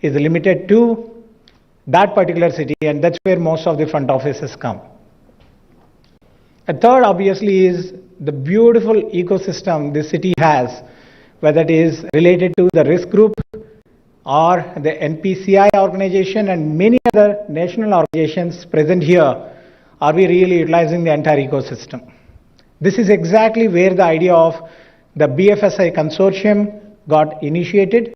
is limited to that particular city, and that's where most of the front offices come. A third obviously is the beautiful ecosystem this city has, whether it is related to the risk group or the NPCI organization and many other national organizations present here. Are we really utilizing the entire ecosystem? This is exactly where the idea of the BFSI consortium got initiated.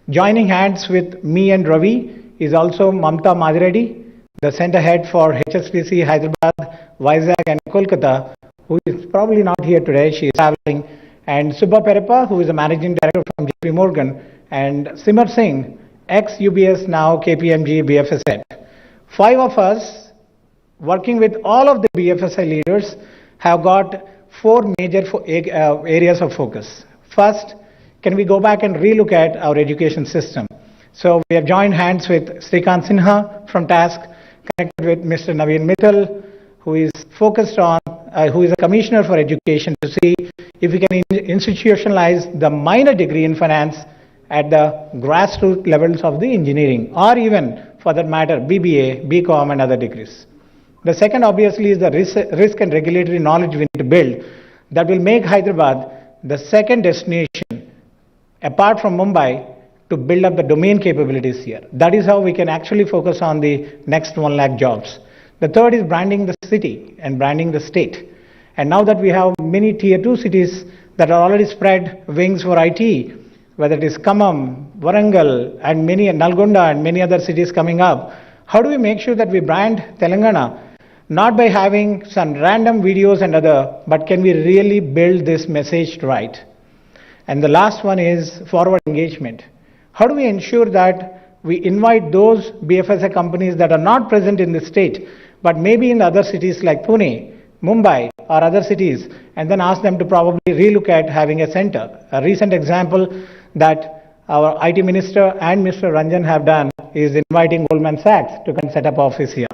Joining hands with me and Ravi is also Mamta Madhireddy, the center head for HSBC Hyderabad, Vizag and Kolkata, who is probably not here today. She is traveling. And Subha Pereppa, who is a managing director from JP Morgan, and Simar Singh, ex-UBS, now KPMG BFS head. 5 of us, working with all of the BFSI leaders, have got 4 major areas of focus. First, can we go back and relook at our education system? So we have joined hands with Srikant Sinha from TASC, connected with Mr. Naveen Mittal, who is focused on, who is a commissioner for education, to see if we can institutionalize the minor degree in finance at the grassroots levels of the engineering, or even, for that matter, BBA, BCom and other degrees. The second obviously is the risk and regulatory knowledge we need to build that will make Hyderabad the second destination, apart from Mumbai, to build up the domain capabilities here. That is how we can actually focus on the next 1 lakh jobs. The third is branding the city and branding the state. And now that we have many tier 2 cities that are already spread wings for IT, whether it is Khammam, Warangal, and Nalgonda and many other cities coming up, how do we make sure that we brand Telangana not by having some random videos and other, but can we really build this message right? And the last one is forward engagement. How do we ensure that we invite those BFSI companies that are not present in the state, but maybe in other cities like Pune, Mumbai, or other cities, and then ask them to probably relook at having a center? A recent example that our IT minister and Mr. Ranjan have done is inviting Goldman Sachs to come set up office here.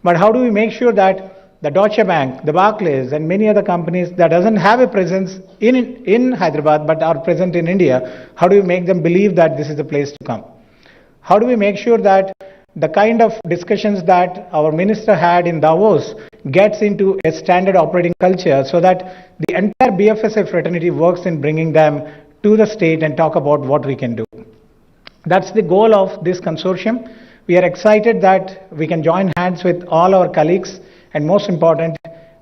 But how do we make sure that the Deutsche Bank, the Barclays, and many other companies that doesn't have a presence in Hyderabad but are present in India, how do we make them believe that this is the place to come? How do we make sure that the kind of discussions that our minister had in Davos gets into a standard operating culture so that the entire BFSI fraternity works in bringing them to the state and talk about what we can do? That's the goal of this consortium. We are excited that we can join hands with all our colleagues and, most important,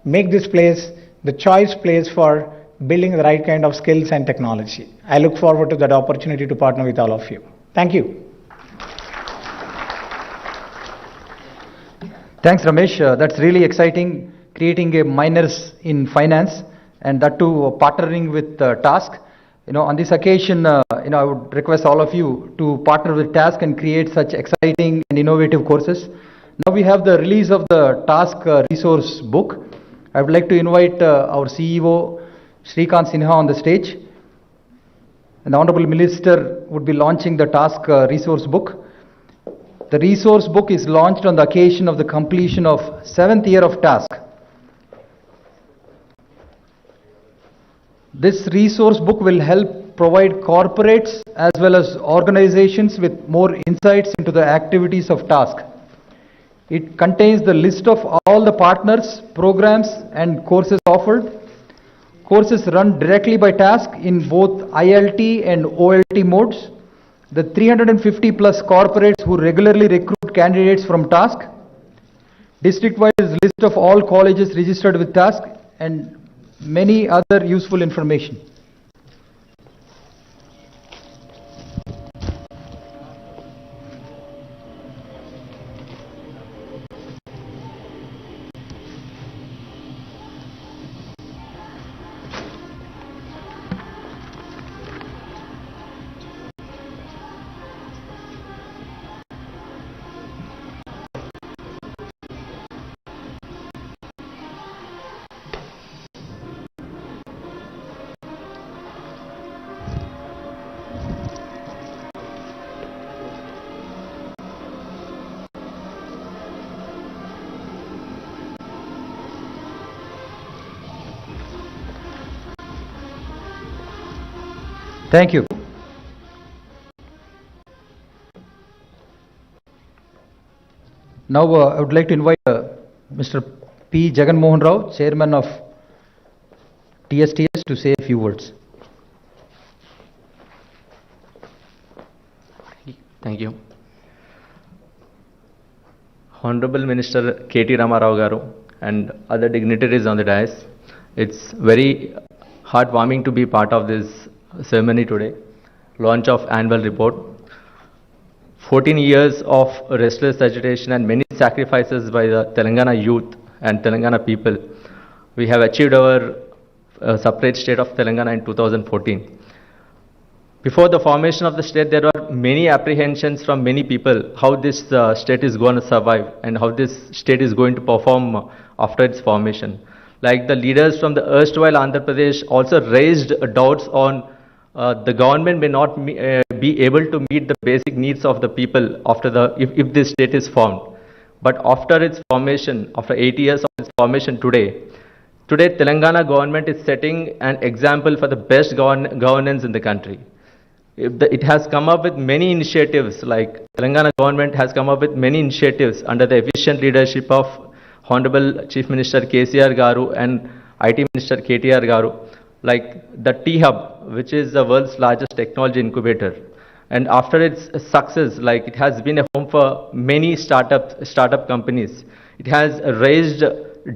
make this place the choice place for building the right kind of skills and technology. I look forward to that opportunity to partner with all of you. Thank you. Thanks, Ramesh. That's really exciting, creating a minors in finance, and that too partnering with TASC. On this occasion, I would request all of you to partner with TASC and create such exciting and innovative courses. Now we have the release of the TASC resource book. I would like to invite our CEO, Srikant Sinha, on the stage. And the Honorable Minister would be launching the TASC resource book. The resource book is launched on the occasion of the completion of 7th year of TASC. This resource book will help provide corporates as well as organizations with more insights into the activities of TASC. It contains the list of all the partners, programs and courses offered. Courses run directly by TASC in both ILT and OLT modes. The 350 plus corporates who regularly recruit candidates from TASC. District-wise list of all colleges registered with TASC and many other useful information. Thank you. Now I would like to invite Mr. P. Jagan Mohan Rao, Chairman of TSTS, to say a few words. Thank you. Honorable Minister KT Ramarao Garu and other dignitaries on the dais, it's very heartwarming to be part of this ceremony today, launch of annual report. 14 years of restless agitation and many sacrifices by the Telangana youth and Telangana people. We have achieved our separate state of Telangana in 2014. Before the formation of the state, there were many apprehensions from many people how this state is going to survive and how this state is going to perform after its formation. Like the leaders from the erstwhile Andhra Pradesh also raised doubts on the government may not be able to meet the basic needs of the people after if this state is formed. But after its formation, after 8 years of its formation today Telangana government is setting an example for the best governance in the country. It has come up with many initiatives, like Telangana government has come up with many initiatives under the efficient leadership of Honorable Chief Minister KCR Garu and IT Minister KTR Garu, like the T-Hub, which is the world's largest technology incubator. And after its success, like it has been a home for many startup companies. It has raised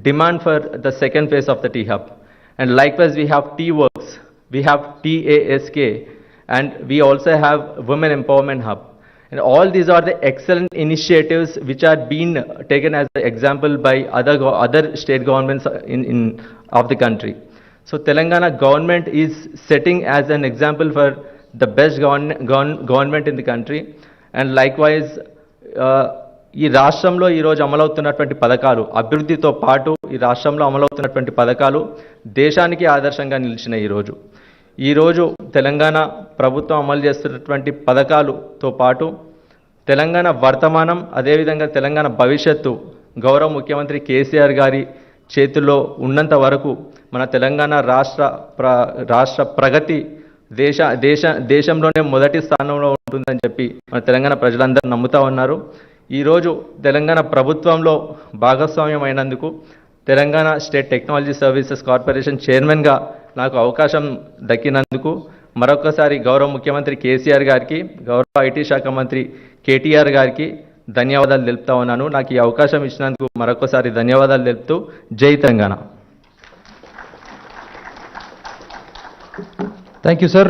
demand for the second phase of the T-Hub. And likewise, we have T-Works, we have TASK, and we also have Women Empowerment Hub. And all these are the excellent initiatives which are being taken as an example by other state governments of the country. So Telangana government is setting as an example for the best government in the country. And likewise, ఈ రాష్ట్రంలో ఈరోజు అమలవుతున్నటువంటి పథకాలు అభివృద్ధితో పాటు ఈ రాష్ట్రంలో అమలవుతున్నటువంటి పథకాలు దేశానికి ఆదర్శంగా నిలిచిన ఈరోజు తెలంగాణ ప్రభుత్వం అమలు చేస్తున్నటువంటి పథకాలతో పాటు తెలంగాణ వర్తమానం అదేవిధంగా తెలంగాణ భవిష్యత్తు గౌరవ ముఖ్యమంత్రి కేసీఆర్ గారి చేతుల్లో ఉన్నంత వరకు మన తెలంగాణ రాష్ట్ర ప్రగతి దేశంలోనే మొదటి స్థానంలో ఉంటుందని చెప్పి మన తెలంగాణ ప్రజలందరూ నమ్ముతా ఉన్నారు. ఈరోజు తెలంగాణ ప్రభుత్వంలో భాగస్వామ్యం అయినందుకు Telangana state technology services corporation చైర్మన్గా నాకు అవకాశం దక్కినందుకు మరొకసారి గౌరవ ముఖ్యమంత్రి కేసీఆర్ గారికి, గౌరవ ఐటీ శాఖ మంత్రి కేటీఆర్ గారికి ధన్యవాదాలు తెలుపుతా ఉన్నాను. నాకు ఈ అవకాశం ఇచ్చినందుకు మరొకసారి ధన్యవాదాలు తెలుపుతూ జై Telangana. Thank you, sir.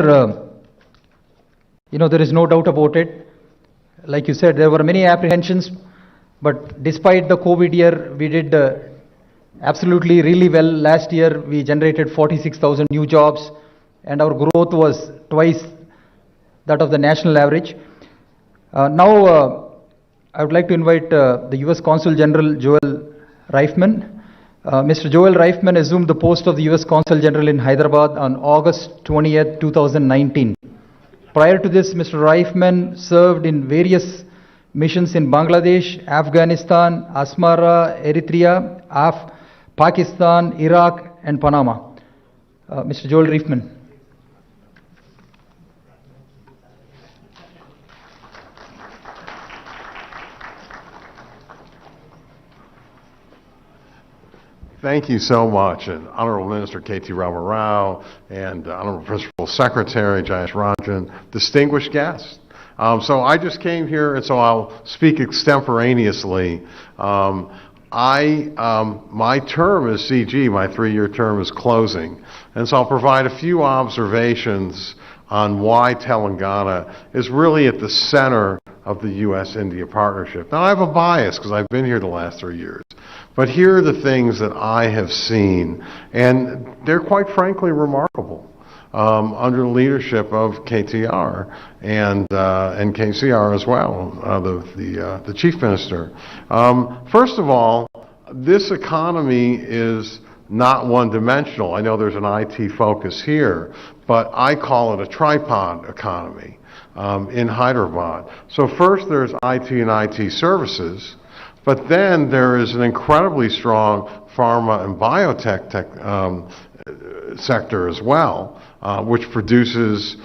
There is no doubt about it. Like you said, there were many apprehensions, but despite the COVID year, we did absolutely really well. Last year, we generated 46,000 new jobs, and our growth was twice that of the national average. Now, I would like to invite the U.S. Consul General Joel Reifman. Mr. Joel Reifman assumed the post of the U.S. Consul General in Hyderabad on August 20th, 2019. Prior to this, Mr. Reifman served in various missions in Bangladesh, Afghanistan, Asmara, Eritrea, Pakistan, Iraq, and Panama. Mr. Joel Reifman. Thank you so much, and Honorable Minister KT Ramarao and Honorable Principal Secretary Jayesh Ranjan, distinguished guests. So I just came here, and so I'll speak extemporaneously. My term as CG, my 3-year term, is closing, and so I'll provide a few observations on why Telangana is really at the center of the U.S.-India partnership. Now, I have a bias because I've been here the last 3 years. But here are the things that I have seen, and they're quite frankly remarkable under the leadership of KTR and KCR as well, the Chief Minister. First of all, this economy is not one-dimensional. I know there's an IT focus here, but I call it a tripod economy in Hyderabad. So first there's IT and IT services, but then there is an incredibly strong pharma and biotech sector as well, which produces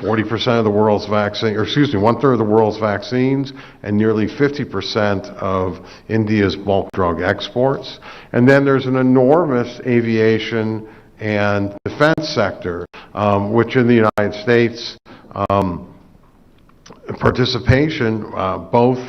40% of the world's vaccine, or excuse me, 1/3 of the world's vaccines, and nearly 50% of India's bulk drug exports. And then there's an enormous aviation and defense sector, which in the United States, participation, both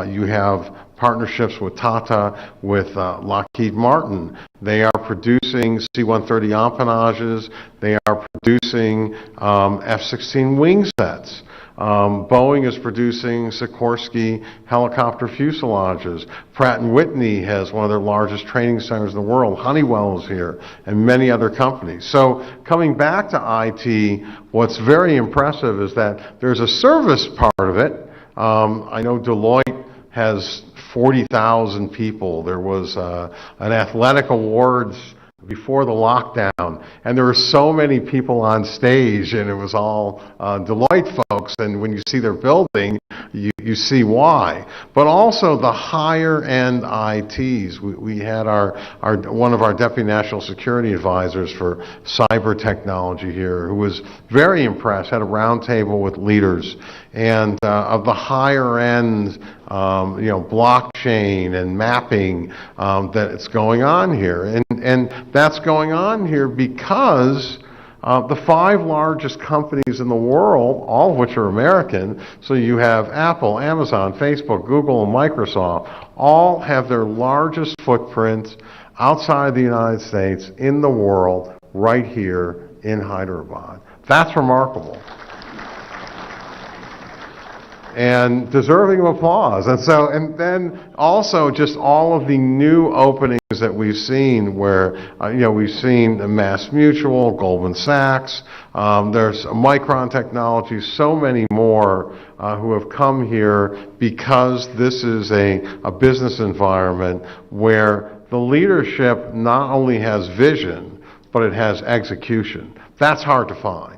you have partnerships with Tata, with Lockheed Martin. They are producing C-130 empennages. They are producing F-16 wing sets. Boeing is producing Sikorsky helicopter fuselages. Pratt & Whitney has one of their largest training centers in the world. Honeywell is here, and many other companies. So coming back to IT, what's very impressive is that there's a service part of it. I know Deloitte has 40,000 people. There was an athletic awards before the lockdown, and there were so many people on stage, and it was all Deloitte folks, and when you see their building, you see why. But also the higher end ITs. We had one of our Deputy National Security Advisors for cyber technology here, who was very impressed, had a roundtable with leaders, and of the higher end blockchain and mapping that it's going on here. And that's going on here because the 5 largest companies in the world, all of which are American, so you have Apple, Amazon, Facebook, Google, and Microsoft, all have their largest footprint outside the United States in the world right here in Hyderabad. That's remarkable. And deserving of applause. And then also just all of the new openings that we've seen where, we've seen Mass Mutual, Goldman Sachs, there's Micron Technology, so many more who have come here because this is a business environment where the leadership not only has vision, but it has execution. That's hard to find.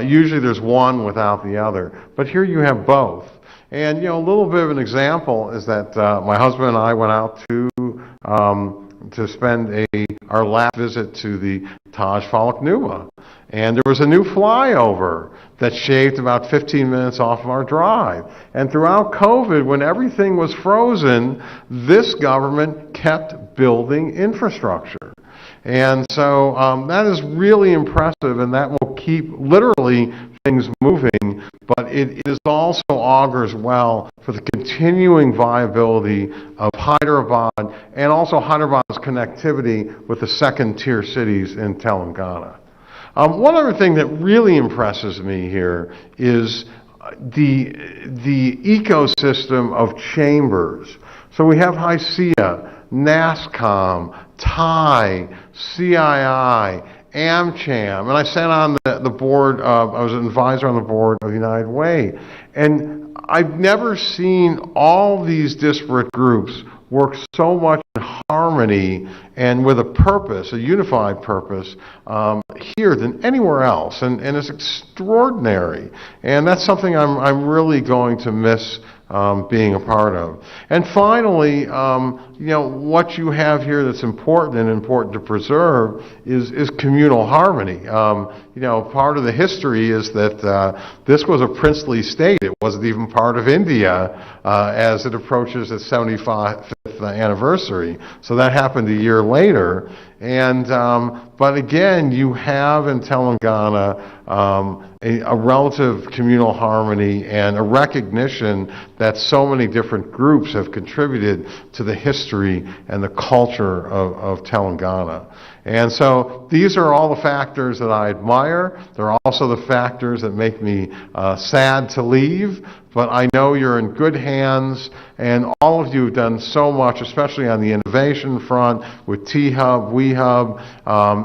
Usually there's one without the other, but here you have both. And a little bit of an example is that my husband and I went out to spend our last visit to the Taj Falak Nuba, and there was a new flyover that shaved about 15 minutes off of our drive. And throughout COVID, when everything was frozen, this government kept building infrastructure. And so that is really impressive, and that will keep literally things moving, but it is also augurs well for the continuing viability of Hyderabad and also Hyderabad's connectivity with the second-tier cities in Telangana. One other thing that really impresses me here is the ecosystem of chambers. So we have HICIA, NASCOM, TIE, CII, AmCham, and I sat on the board I was an advisor on the board of United Way, and I've never seen all these disparate groups work so much in harmony and with a purpose, a unified purpose, here than anywhere else, and it's extraordinary, and that's something I'm really going to miss being a part of. And finally, what you have here that's important to preserve is communal harmony. Part of the history is that this was a princely state. It wasn't even part of India as it approaches its 75th anniversary. So that happened a year later. And but again, you have in Telangana a relative communal harmony and a recognition that so many different groups have contributed to the history and the culture of Telangana. And so these are all the factors that I admire. They're also the factors that make me sad to leave. But I know you're in good hands, and all of you have done so much, especially on the innovation front with T-Hub, WeHub,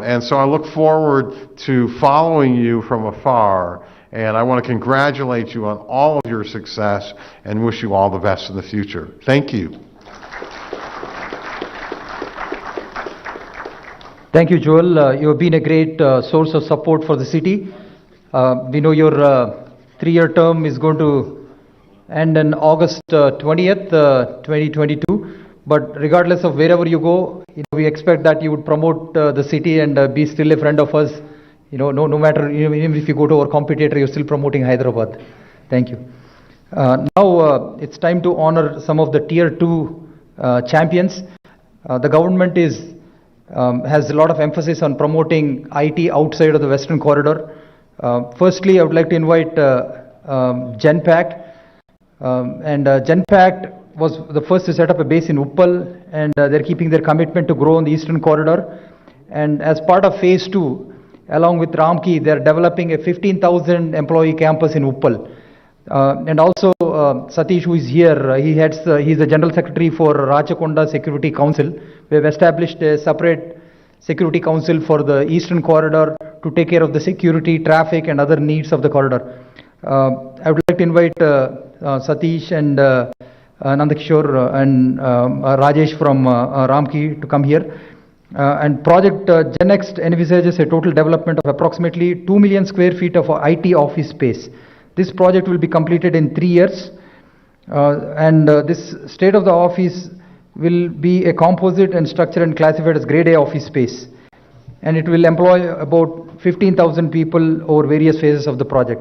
and so I look forward to following you from afar. And I want to congratulate you on all of your success and wish you all the best in the future. Thank you. Thank you, Joel. You have been a great source of support for the city. We know your 3-year term is going to end on August 20th, 2022. But regardless of wherever you go, we expect that you would promote the city and be still a friend of us no matter, even if you go to our competitor, you're still promoting Hyderabad. Thank you. Now it's time to honor some of the Tier 2 champions. The government has a lot of emphasis on promoting IT outside of the Western Corridor. Firstly, I would like to invite Genpact. Genpact was the first to set up a base in Uppal, and they're keeping their commitment to grow on the Eastern Corridor. And as part of Phase 2, along with Ramki, they're developing a 15,000 employee campus in Uppal. And also Satish, who is here, he's the General Secretary for Rajakonda Security Council. We have established a separate Security Council for the Eastern Corridor to take care of the security, traffic and other needs of the corridor. I would like to invite Satish and Nandakishore and Rajesh from Ramki to come here. And project GenNext envisages a total development of approximately 2 million square feet of IT office space. This project will be completed in 3 years, and this state of the office will be a composite and structured and classified as grade A office space, and it will employ about 15,000 people over various phases of the project.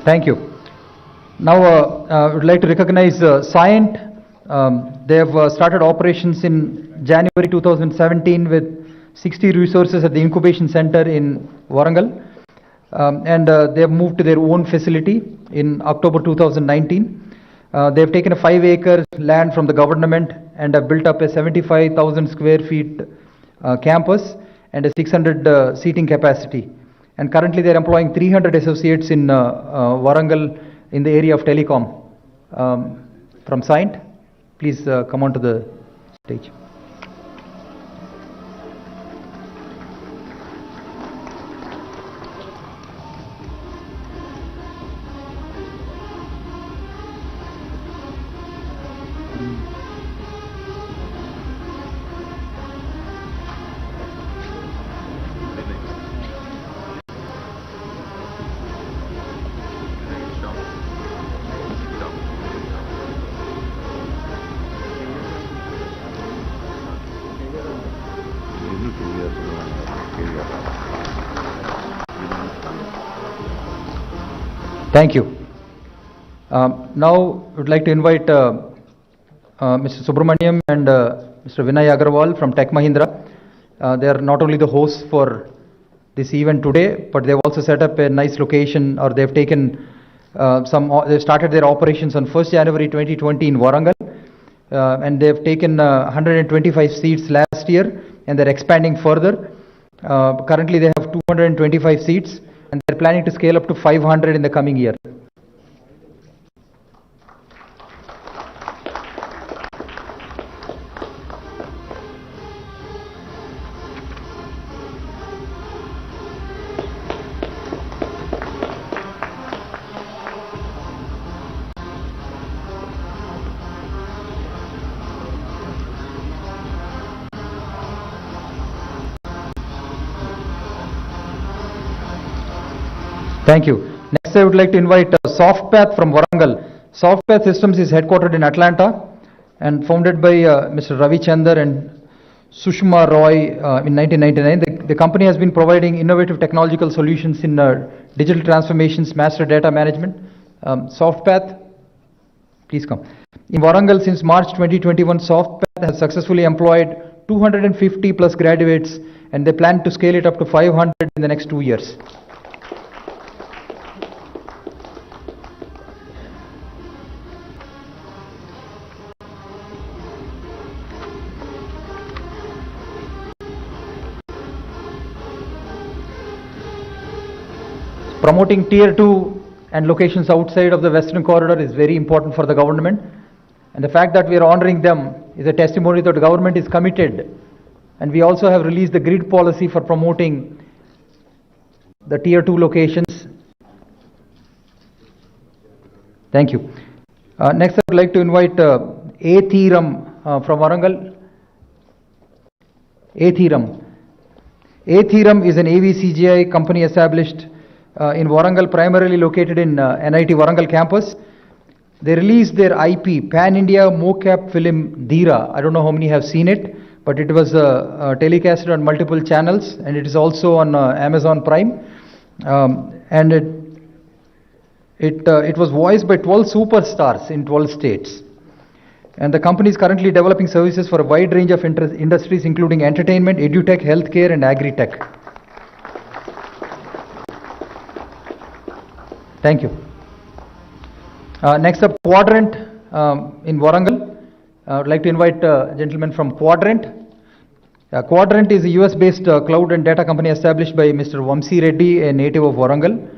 Thank you. Now I would like to recognize Scient. They have started operations in January 2017 with 60 resources at the incubation center in Warangal, and they have moved to their own facility in October 2019. They have taken a 5-acre land from the government and have built up a 75,000 square feet campus and a 600 seating capacity. And currently they are employing 300 associates in Warangal in the area of telecom. From Scient, please come on to the stage. Thank you. Now I would like to invite Mr. Subramaniam and Mr. Vinay Agarwal from Tech Mahindra. They are not only the hosts for this event today, but they've also set up a nice location, or they've taken they've started their operations on 1st January 2020 in Warangal, and they've taken 125 seats last year, and they're expanding further. Currently they have 225 seats, and they're planning to scale up to 500 in the coming year. Thank you. Next, I would like to invite SoftPath from Warangal. SoftPath Systems is headquartered in Atlanta and founded by Mr. Ravi Chander and Sushma Roy in 1999. The company has been providing innovative technological solutions in digital transformations, master data management. SoftPath, please come. In Warangal, since March 2021, SoftPath has successfully employed 250 plus graduates, and they plan to scale it up to 500 in the next 2 years. Promoting Tier 2 and locations outside of the Western Corridor is very important for the government, and the fact that we are honoring them is a testimony that the government is committed And we also have released the grid policy for promoting the tier 2 locations. Thank you. Next, I would like to invite Athiram from Warangal. Athiram. Athiram is an AVCGI company established in Warangal, primarily located in NIT Warangal campus. They released their IP, Pan-India mocap film Dheera. I don't know how many have seen it, but it was telecasted on multiple channels, and it is also on Amazon Prime. And it was voiced by 12 superstars in 12 states. And the company is currently developing services for a wide range of industries, including entertainment, edutech, healthcare, and agri-tech. Thank you. Next up, Quadrant in Warangal. I would like to invite a gentleman from Quadrant. Quadrant is a US-based cloud and data company established by Mr. Vamsi Reddy, a native of Warangal.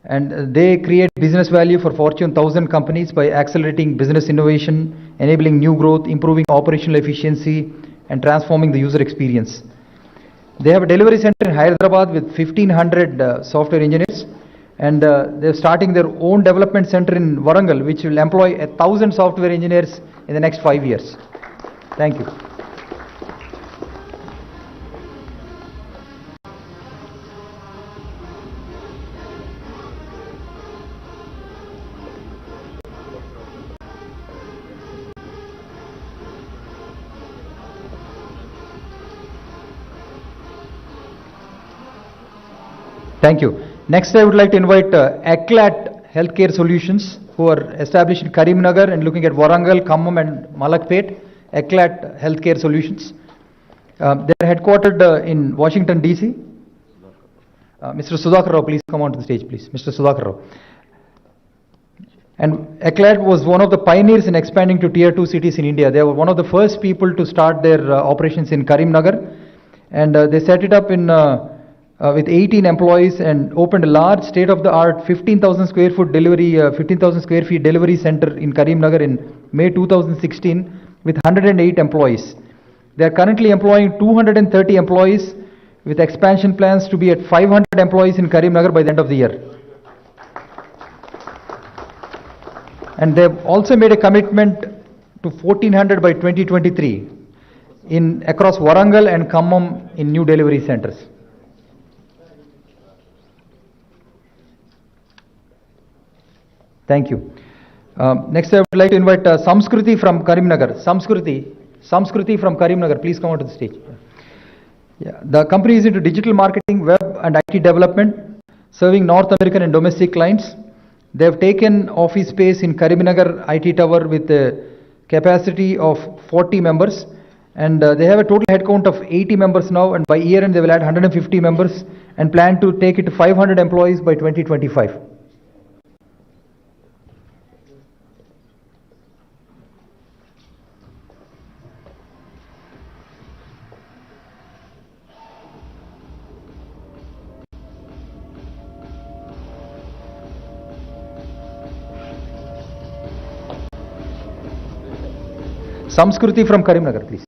And they create business value for Fortune 1000 companies by accelerating business innovation, enabling new growth, improving operational efficiency, and transforming the user experience. They have a delivery center in Hyderabad with 1500 software engineers, and they're starting their own development center in Warangal, which will employ 1000 software engineers in the next 5 years. Thank you. Thank you. Next, I would like to invite Aclat Healthcare Solutions, who are established in Karimnagar and looking at Warangal, Khammam, and Malakpet. Aclat Healthcare Solutions. They are headquartered in Washington, D.C. Mr. Sudhakar Rao, please come onto the stage, please. Mr. Sudhakar Rao. And Aclat was one of the pioneers in expanding to tier 2 cities in India. They were one of the first people to start their operations in Karimnagar, and they set it up in with 18 employees and opened a large state-of-the-art 15,000 square feet delivery center in Karimnagar in May 2016 with 108 employees. They are currently employing 230 employees with expansion plans to be at 500 employees in Karimnagar by the end of the year. And they have also made a commitment to 1400 by 2023 across Warangal and Khammam in new delivery centers. Thank you. Next, I would like to invite Samskruti from Karimnagar. Samskruti from Karimnagar, please come onto the stage. Yeah. The company is into digital marketing, web and IT development, serving North American and domestic clients. They have taken office space in Karimnagar IT Tower with a capacity of 40 members, and they have a total headcount of 80 members now, and by year end they will add 150 members and plan to take it to 500 employees by 2025. Samskruti from Karimnagar, please.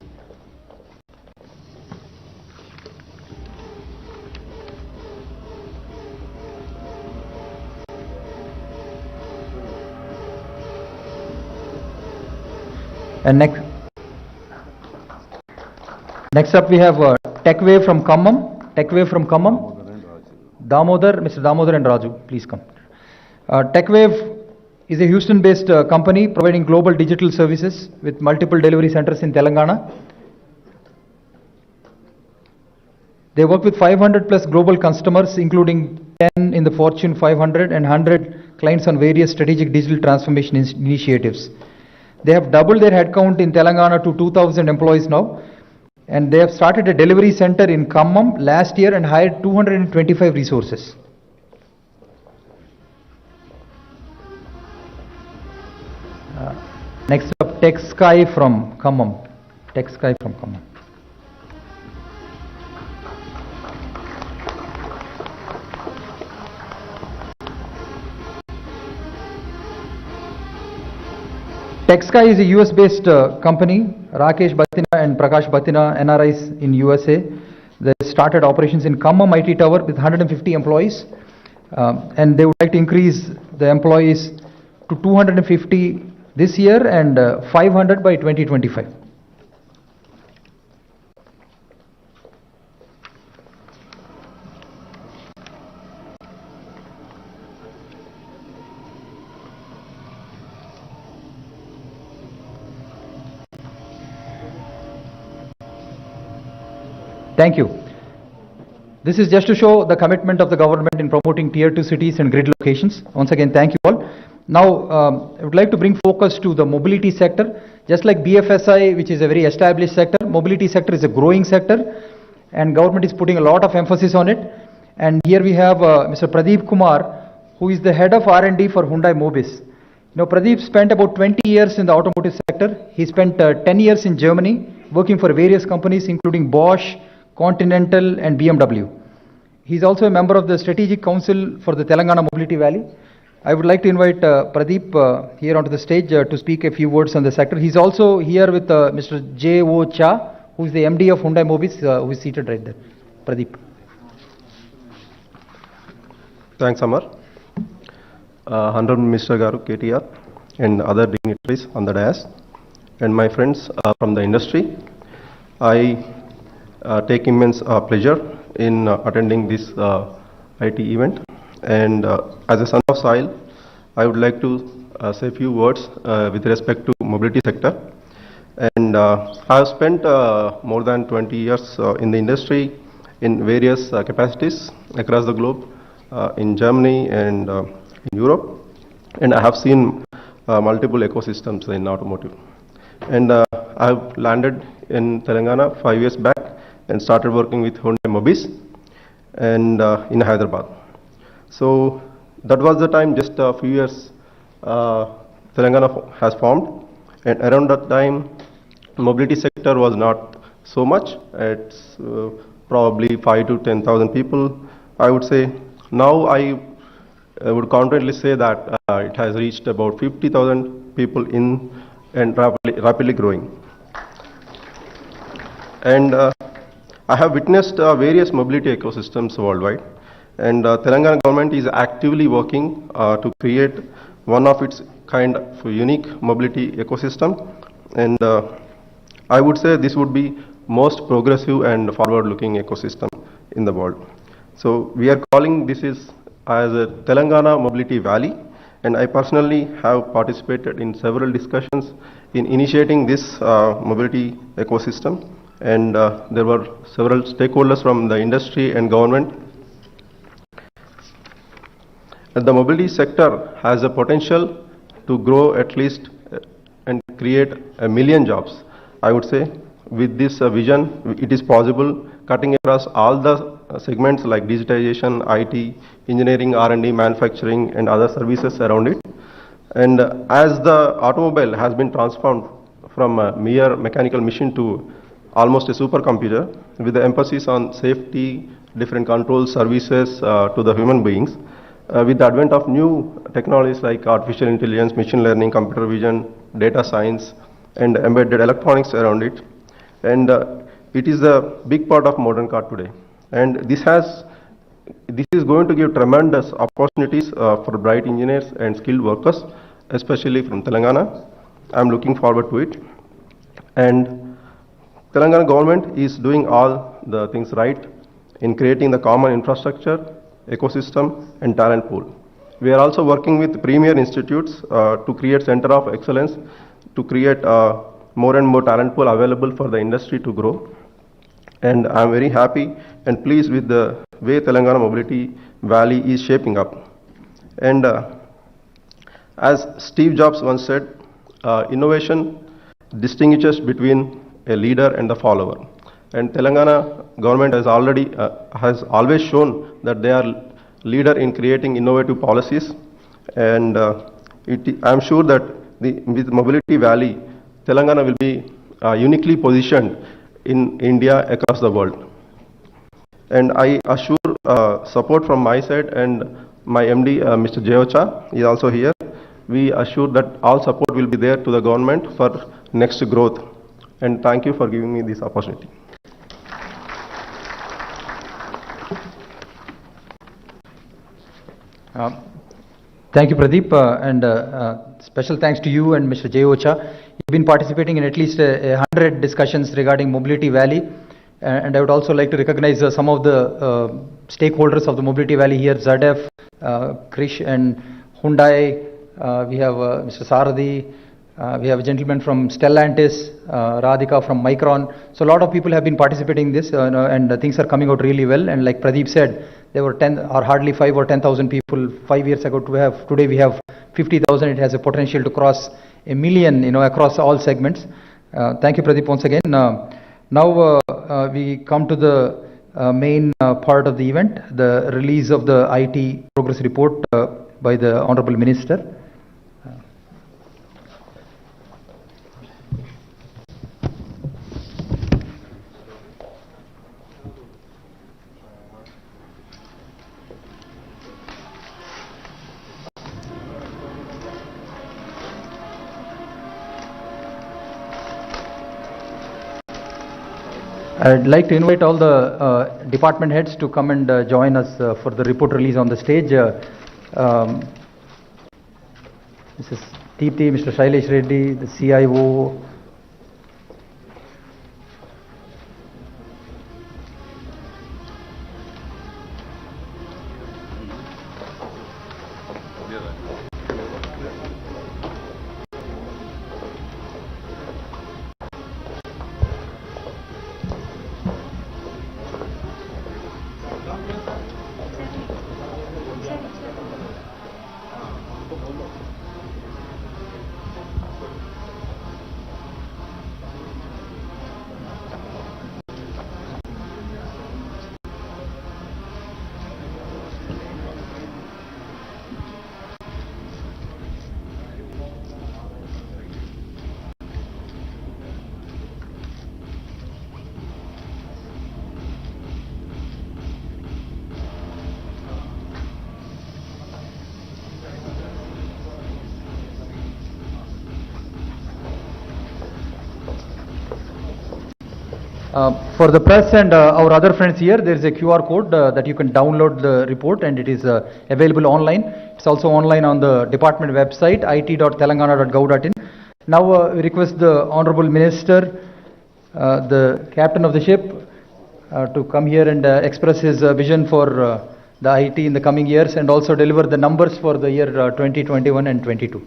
And next up we have TechWave from Khammam. TechWave from Khammam. Mr. Damodar and Raju, please come. TechWave is a Houston-based company providing global digital services with multiple delivery centers in Telangana. They work with 500 plus global customers, including 10 in the Fortune 500 and 100 clients on various strategic digital transformation initiatives. They have doubled their headcount in Telangana to 2,000 employees now, and they have started a delivery center in Khammam last year and hired 225 resources. Next up, TechSky from Khammam. TechSky from Khammam. TechSky is a US-based company. Rakesh Batina and Prakash Batina, NRIs in USA. They started operations in Khammam IT Tower with 150 employees. And they would like to increase the employees to 250 this year and 500 by 2025. Thank you. This is just to show the commitment of the government in promoting tier 2 cities and grid locations. Once again, thank you all. Now, I would like to bring focus to the mobility sector. Just like BFSI, which is a very established sector, mobility sector is a growing sector, and government is putting a lot of emphasis on it. And here we have Mr. Pradeep Kumar, who is the head of R&D for Hyundai Mobis. You know, Pradeep spent about 20 years in the automotive sector. He spent 10 years in Germany, working for various companies, including Bosch, Continental and BMW. He's also a member of the Strategic Council for the Telangana Mobility Valley. I would like to invite Pradeep here onto the stage to speak a few words on the sector. He's also here with Mr. J.O. Cha, who is the MD of Hyundai Mobis, who is seated right there. Pradeep. Thanks, Amar. Honorable Minister Garu, KTR, and other dignitaries on the dais, and my friends from the industry. I take immense pleasure in attending this IT event, and as a son of soil, I would like to say a few words with respect to mobility sector. And I have spent more than 20 years in the industry in various capacities across the globe, in Germany and in Europe, and I have seen multiple ecosystems in automotive. And I have landed in Telangana 5 years back and started working with Hyundai Mobis and in Hyderabad. So that was the time, just a few years Telangana has formed, and around that time mobility sector was not so much. It's probably 5 to 10,000 people, I would say. Now I would confidently say that it has reached about 50,000 people in and rapidly growing. And I have witnessed various mobility ecosystems worldwide, and Telangana government is actively working to create one of its kind of unique mobility ecosystem, and I would say this would be most progressive and forward-looking ecosystem in the world. So we are calling this as a Telangana Mobility Valley, and I personally have participated in several discussions in initiating this mobility ecosystem. And there were several stakeholders from the industry and government. And the mobility sector has a potential to grow at least and create 1 million jobs. I would say with this vision, it is possible cutting across all the segments like digitization, IT, engineering, R&D, manufacturing, and other services around it. And as the automobile has been transformed from a mere mechanical machine to almost a supercomputer, with the emphasis on safety, different control services to the human beings, with the advent of new technologies like artificial intelligence, machine learning, computer vision, data science, and embedded electronics around it. And it is a big part of modern car today. And this is going to give tremendous opportunities for bright engineers and skilled workers, especially from Telangana. I'm looking forward to it. And Telangana government is doing all the things right in creating the common infrastructure, ecosystem, and talent pool. We are also working with premier institutes to create center of excellence, to create more and more talent pool available for the industry to grow. And I'm very happy and pleased with the way Telangana Mobility Valley is shaping up. And as Steve Jobs once said, innovation distinguishes between a leader and the follower. And Telangana government has always shown that they are leader in creating innovative policies. And I'm sure that with Mobility Valley, Telangana will be uniquely positioned in India across the world. And I assure support from my side, and my MD, Mr. J.O. Cha, is also here. we assure that all support will be there to the government for next growth. And thank you for giving me this opportunity. Thank you, Pradeep, and special thanks to you and Mr. Jay Ocha. You've been participating in at least 100 discussions regarding Mobility Valley, and I would also like to recognize some of the stakeholders of the Mobility Valley here, ZF, Krish and Hyundai. We have Mr. Saradi. We have a gentleman from Stellantis, Radhika from Micron. So a lot of people have been participating in this, and things are coming out really well. And like Pradeep said, there were 10 or hardly 5 or 10,000 people 5 years ago. Today we have 50,000. It has a potential to cross 1 million, across all segments. Thank you, Pradeep, once again. Now we come to the main part of the event, the release of the IT progress report by the Honorable Minister. I'd like to invite all the department heads to come and join us for the report release on the stage. Mrs. Deepthi, Mr. Shailesh Reddy, the CIO. For the press and our other friends here, there is a QR code that you can download the report, and it is available online. It's also online on the department website, it.telangana.gov.in. Now we request the Honorable Minister, the captain of the ship, to come here and express his vision for the IT in the coming years, and also deliver the numbers for the year 2021 and 22.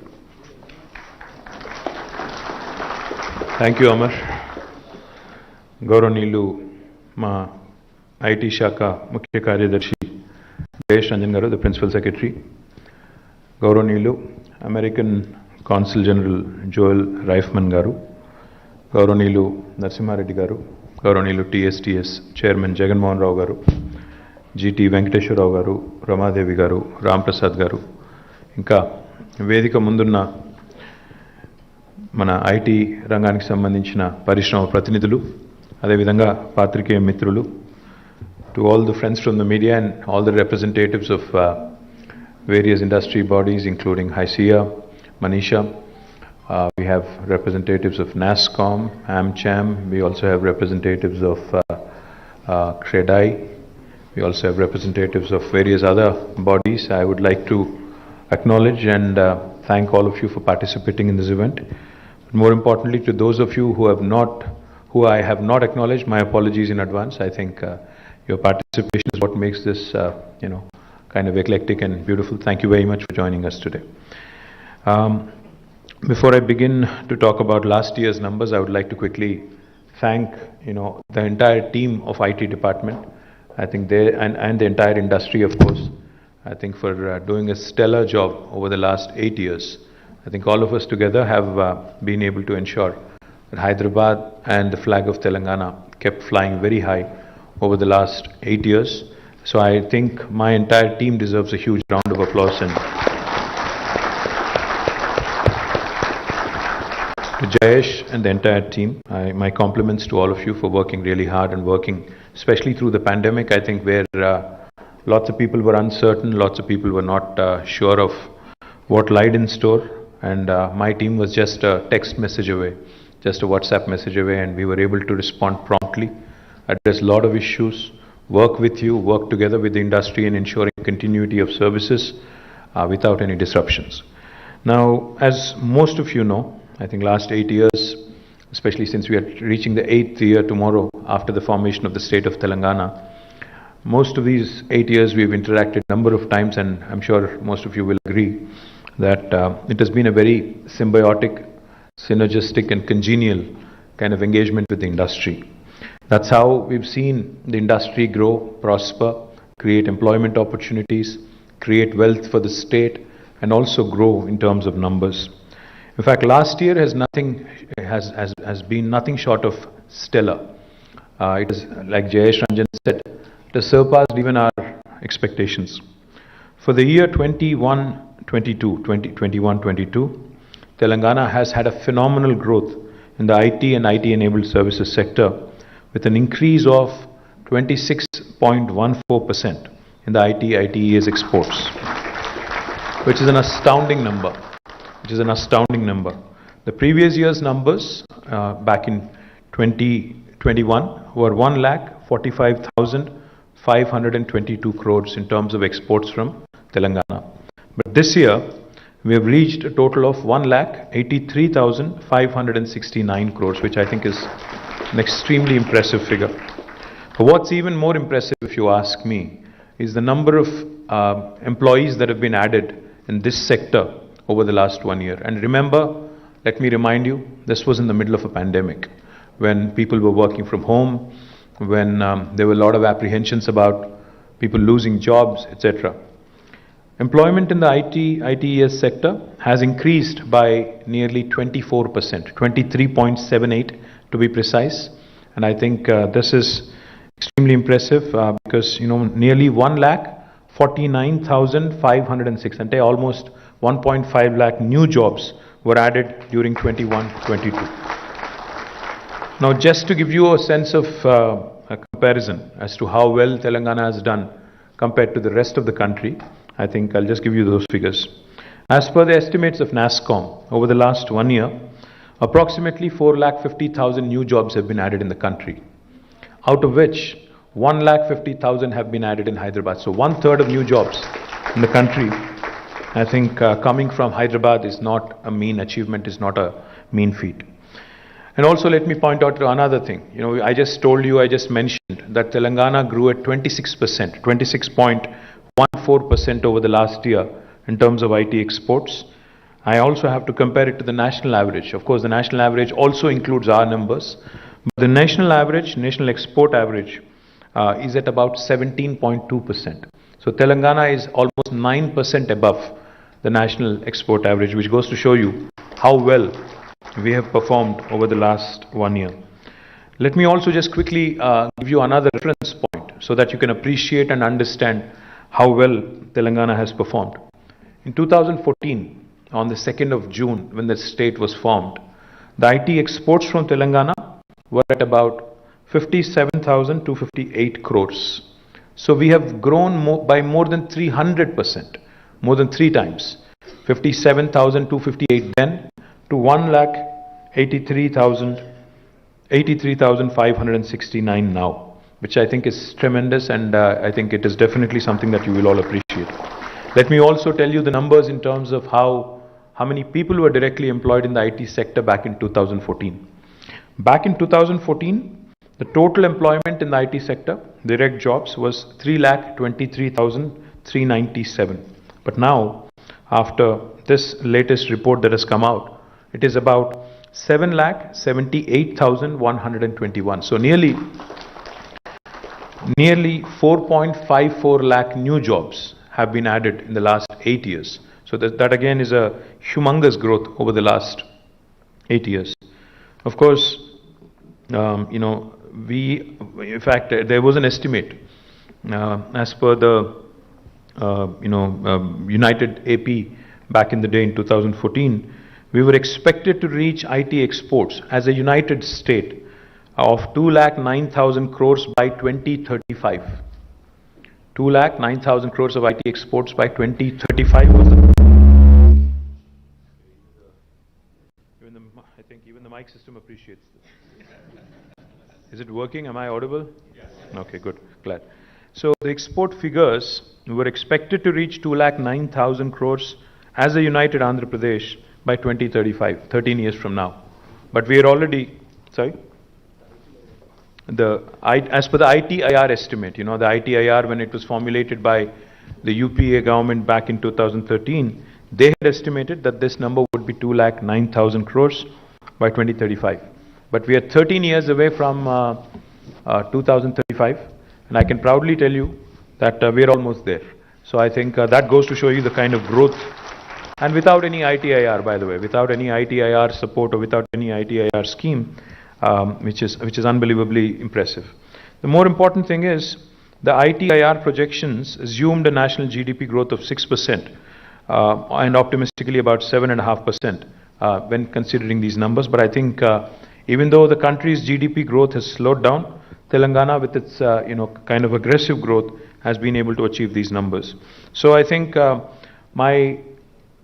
Thank you, Amar. గౌరవనీయులు మా IT శాఖ ముఖ్య కార్యదర్శి జయేష్ రంజన్ గారు, the principal secretary, గౌరవనీయులు American consul general Joel రైఫ్మన్ గారు, గౌరవనీయులు నరసింహారెడ్డి గారు, గౌరవనీయులు టీఎస్టీఎస్ చైర్మన్ జగన్మోహన్ రావు గారు, జీటీ వెంకటేశ్వరరావు గారు, రమాదేవి గారు, రాంప్రసాద్ గారు, ఇంకా వేదిక ముందున్న మన ఐటీ రంగానికి సంబంధించిన పరిశ్రమ ప్రతినిధులు, అదేవిధంగా పాత్రికేయ మిత్రులు, to all the friends from the media and all the representatives of various industry bodies including HICIA, Manisha. We have representatives of NASSCOM, AmCham. We also have representatives of CREDAI. We also have representatives of various other bodies. I would like to acknowledge and thank all of you for participating in this event. But more importantly, to those of you who I have not acknowledged, my apologies in advance. I think your participation is what makes this, kind of eclectic and beautiful. Thank you very much for joining us today. Before I begin to talk about last year's numbers, I would like to quickly thank, the entire team of IT department. I think they and the entire industry, of course. I think for doing a stellar job over the last 8 years. I think all of us together have been able to ensure that Hyderabad and the flag of Telangana kept flying very high over the last 8 years. So I think my entire team deserves a huge round of applause. And to Jayesh and the entire team, my compliments to all of you for working really hard and working, especially through the pandemic, I think, where lots of people were uncertain, lots of people were not sure of what lied in store. and my team was just a text message away, just a WhatsApp message away, and we were able to respond promptly, address a lot of issues, work with you, work together with the industry in ensuring continuity of services without any disruptions. Now, as most of you know, I think last 8 years, especially since we are reaching the 8th year tomorrow after the formation of the state of Telangana, most of these 8 years we've interacted a number of times, and I'm sure most of you will agree that it has been a very symbiotic, synergistic and congenial kind of engagement with the industry. That's how we've seen the industry grow, prosper, create employment opportunities, create wealth for the state, and also grow in terms of numbers. In fact, last year has been nothing short of stellar. It is, like Jayesh Ranjan said, it has surpassed even our expectations. For the year 21-22, Telangana has had a phenomenal growth in the IT and IT-enabled services sector, with an increase of 26.14% in the ITES exports, which is an astounding number. The previous year's numbers back in 2021 were 1,45,522 crores in terms of exports from Telangana. But this year, we have reached a total of 1,83,569 crores, which I think is an extremely impressive figure. But what's even more impressive, if you ask me, is the number of employees that have been added in this sector over the last 1 year. And remember, let me remind you, this was in the middle of a pandemic, when people were working from home, when there were a lot of apprehensions about people losing jobs, etc. Employment in the ITES sector has increased by nearly 24%, 23.78 to be precise. And I think this is extremely impressive because, nearly 1,49,506, and almost 1.5 lakh new jobs were added during 21-22. Now, just to give you a sense of a comparison as to how well Telangana has done compared to the rest of the country, I think I'll just give you those figures. As per the estimates of NASSCOM, over the last 1 year, approximately 4,50,000 new jobs have been added in the country, out of which 1,50,000 have been added in Hyderabad. So 1/3 of new jobs in the country, I think coming from Hyderabad is not a mean achievement, is not a mean feat. And also let me point out another thing. I just mentioned that Telangana grew at 26%, 26.14% over the last year in terms of IT exports. I also have to compare it to the national average. Of course, the national average also includes our numbers, but the national average, national export average, is at about 17.2%. So Telangana is almost 9% above the national export average, which goes to show you how well we have performed over the last 1 year. Let me also just quickly give you another reference point so that you can appreciate and understand how well Telangana has performed. In 2014, on the 2nd of June, when the state was formed, the IT exports from Telangana were at about 57,258 crores. So we have grown by more than 300%, more than 3 times. 57,258 then to 1,83,569 now, which I think is tremendous, and I think it is definitely something that you will all appreciate. Let me also tell you the numbers in terms of how many people were directly employed in the IT sector back in 2014. Back in 2014, the total employment in the IT sector, direct jobs, was 3,23,397. But now, after this latest report that has come out, it is about 7,78,121. So nearly 4.54 lakh new jobs have been added in the last 8 years. So that again is a humongous growth over the last 8 years. Of course, in fact, there was an estimate as per the United AP back in the day in 2014. We were expected to reach IT exports as a united state of 2,09,000 crores by 2035. 2,09,000 crores of IT exports by 2035 was the think even the mic system appreciates this. Is it working? Am I audible? Yes. Okay, good. Glad. So the export figures were expected to reach 2,09,000 crores as a united Andhra Pradesh by 2035, 13 years from now. But we are already, sorry? As per the ITIR estimate, the ITIR, when it was formulated by the UPA government back in 2013, they had estimated that this number would be 2,09,000 crores by 2035. But we are 13 years away from 2035, and I can proudly tell you that we are almost there. So I think that goes to show you the kind of growth, and without any ITIR, by the way, without any ITIR support or without any ITIR scheme, which is unbelievably impressive. The more important thing is the ITIR projections assumed a national GDP growth of 6% and optimistically about 7.5% when considering these numbers. But I think even though the country's GDP growth has slowed down, Telangana with its kind of aggressive growth has been able to achieve these numbers. So I think my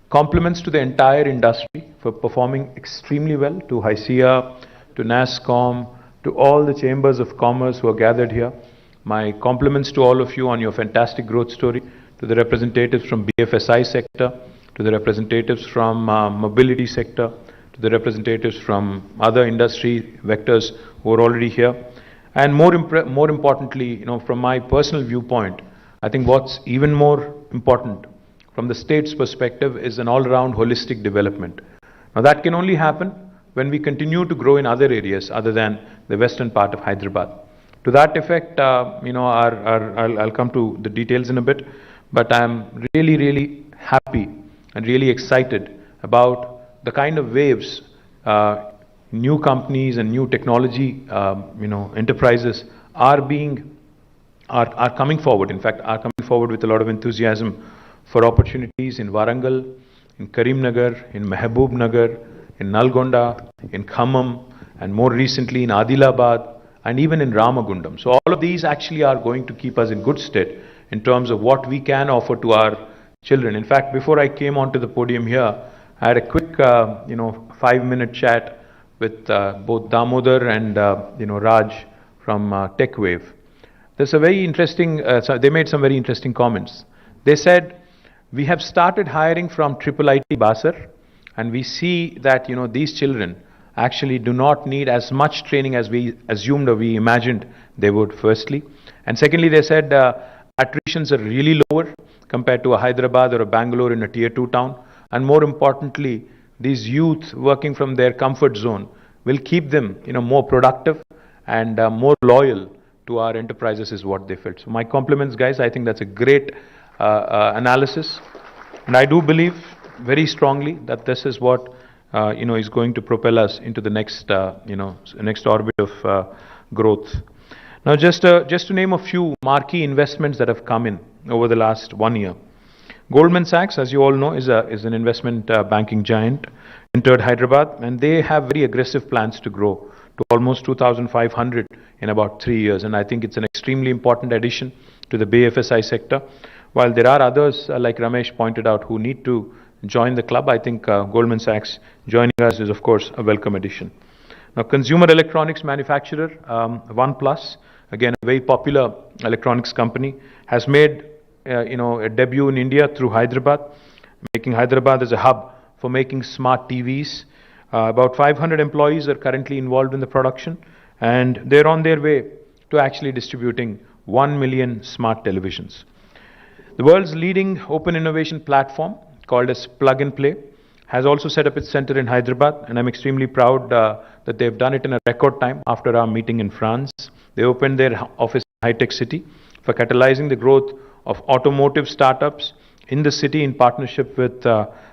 compliments to the entire industry for performing extremely well, to HYCIA, to NASSCOM, to all the chambers of commerce who are gathered here. My compliments to all of you on your fantastic growth story, to the representatives from BFSI sector, to the representatives from mobility sector, to the representatives from other industry vectors who are already here. And more importantly, from my personal viewpoint, I think what's even more important from the state's perspective is an all-round holistic development. Now that can only happen when we continue to grow in other areas other than the western part of Hyderabad. To that effect, I'll come to the details in a bit, but I'm really, really happy and really excited about the kind of waves new companies and new technology, enterprises are coming forward. In fact, are coming forward with a lot of enthusiasm for opportunities in Warangal, in Karimnagar, in Mehboob-nagar, in Nalgonda, in Khammam, and more recently in Adilabad, and even in Ramagundam. So all of these actually are going to keep us in good stead in terms of what we can offer to our children. In fact, before I came onto the podium here, I had a quick, 5-minute chat with both Damodar and Raj from TechWave. There's a very interesting. They made some very interesting comments. They said, "We have started hiring from IIIT Basar, and we see that these children actually do not need as much training as we assumed or we imagined they would." Firstly, and secondly, they said attritions are really lower compared to a Hyderabad or a Bangalore in a tier 2 town, and more importantly, these youth working from their comfort zone will keep them more productive and more loyal to our enterprises is what they felt. So my compliments, guys. I think that's a great analysis, and I do believe very strongly that this is what is going to propel us into the next next orbit of growth. Now just to name a few marquee investments that have come in over the last 1 year. Goldman Sachs, as you all know, is an investment banking giant, entered Hyderabad, and they have very aggressive plans to grow to almost 2,500 in about 3 years. And I think it's an extremely important addition to the BFSI sector. While there are others, like Ramesh pointed out, who need to join the club, I think Goldman Sachs joining us is, of course, a welcome addition. Now, consumer electronics manufacturer Oneplus, again a very popular electronics company, has made a debut in India through Hyderabad, making Hyderabad as a hub for making smart TVs. About 500 employees are currently involved in the production, and they're on their way to actually distributing 1 million smart televisions. The world's leading open innovation platform, called as Plug and Play, has also set up its center in Hyderabad, and I'm extremely proud that they've done it in a record time after our meeting in France. They opened their office in High Tech City for catalyzing the growth of automotive startups in the city in partnership with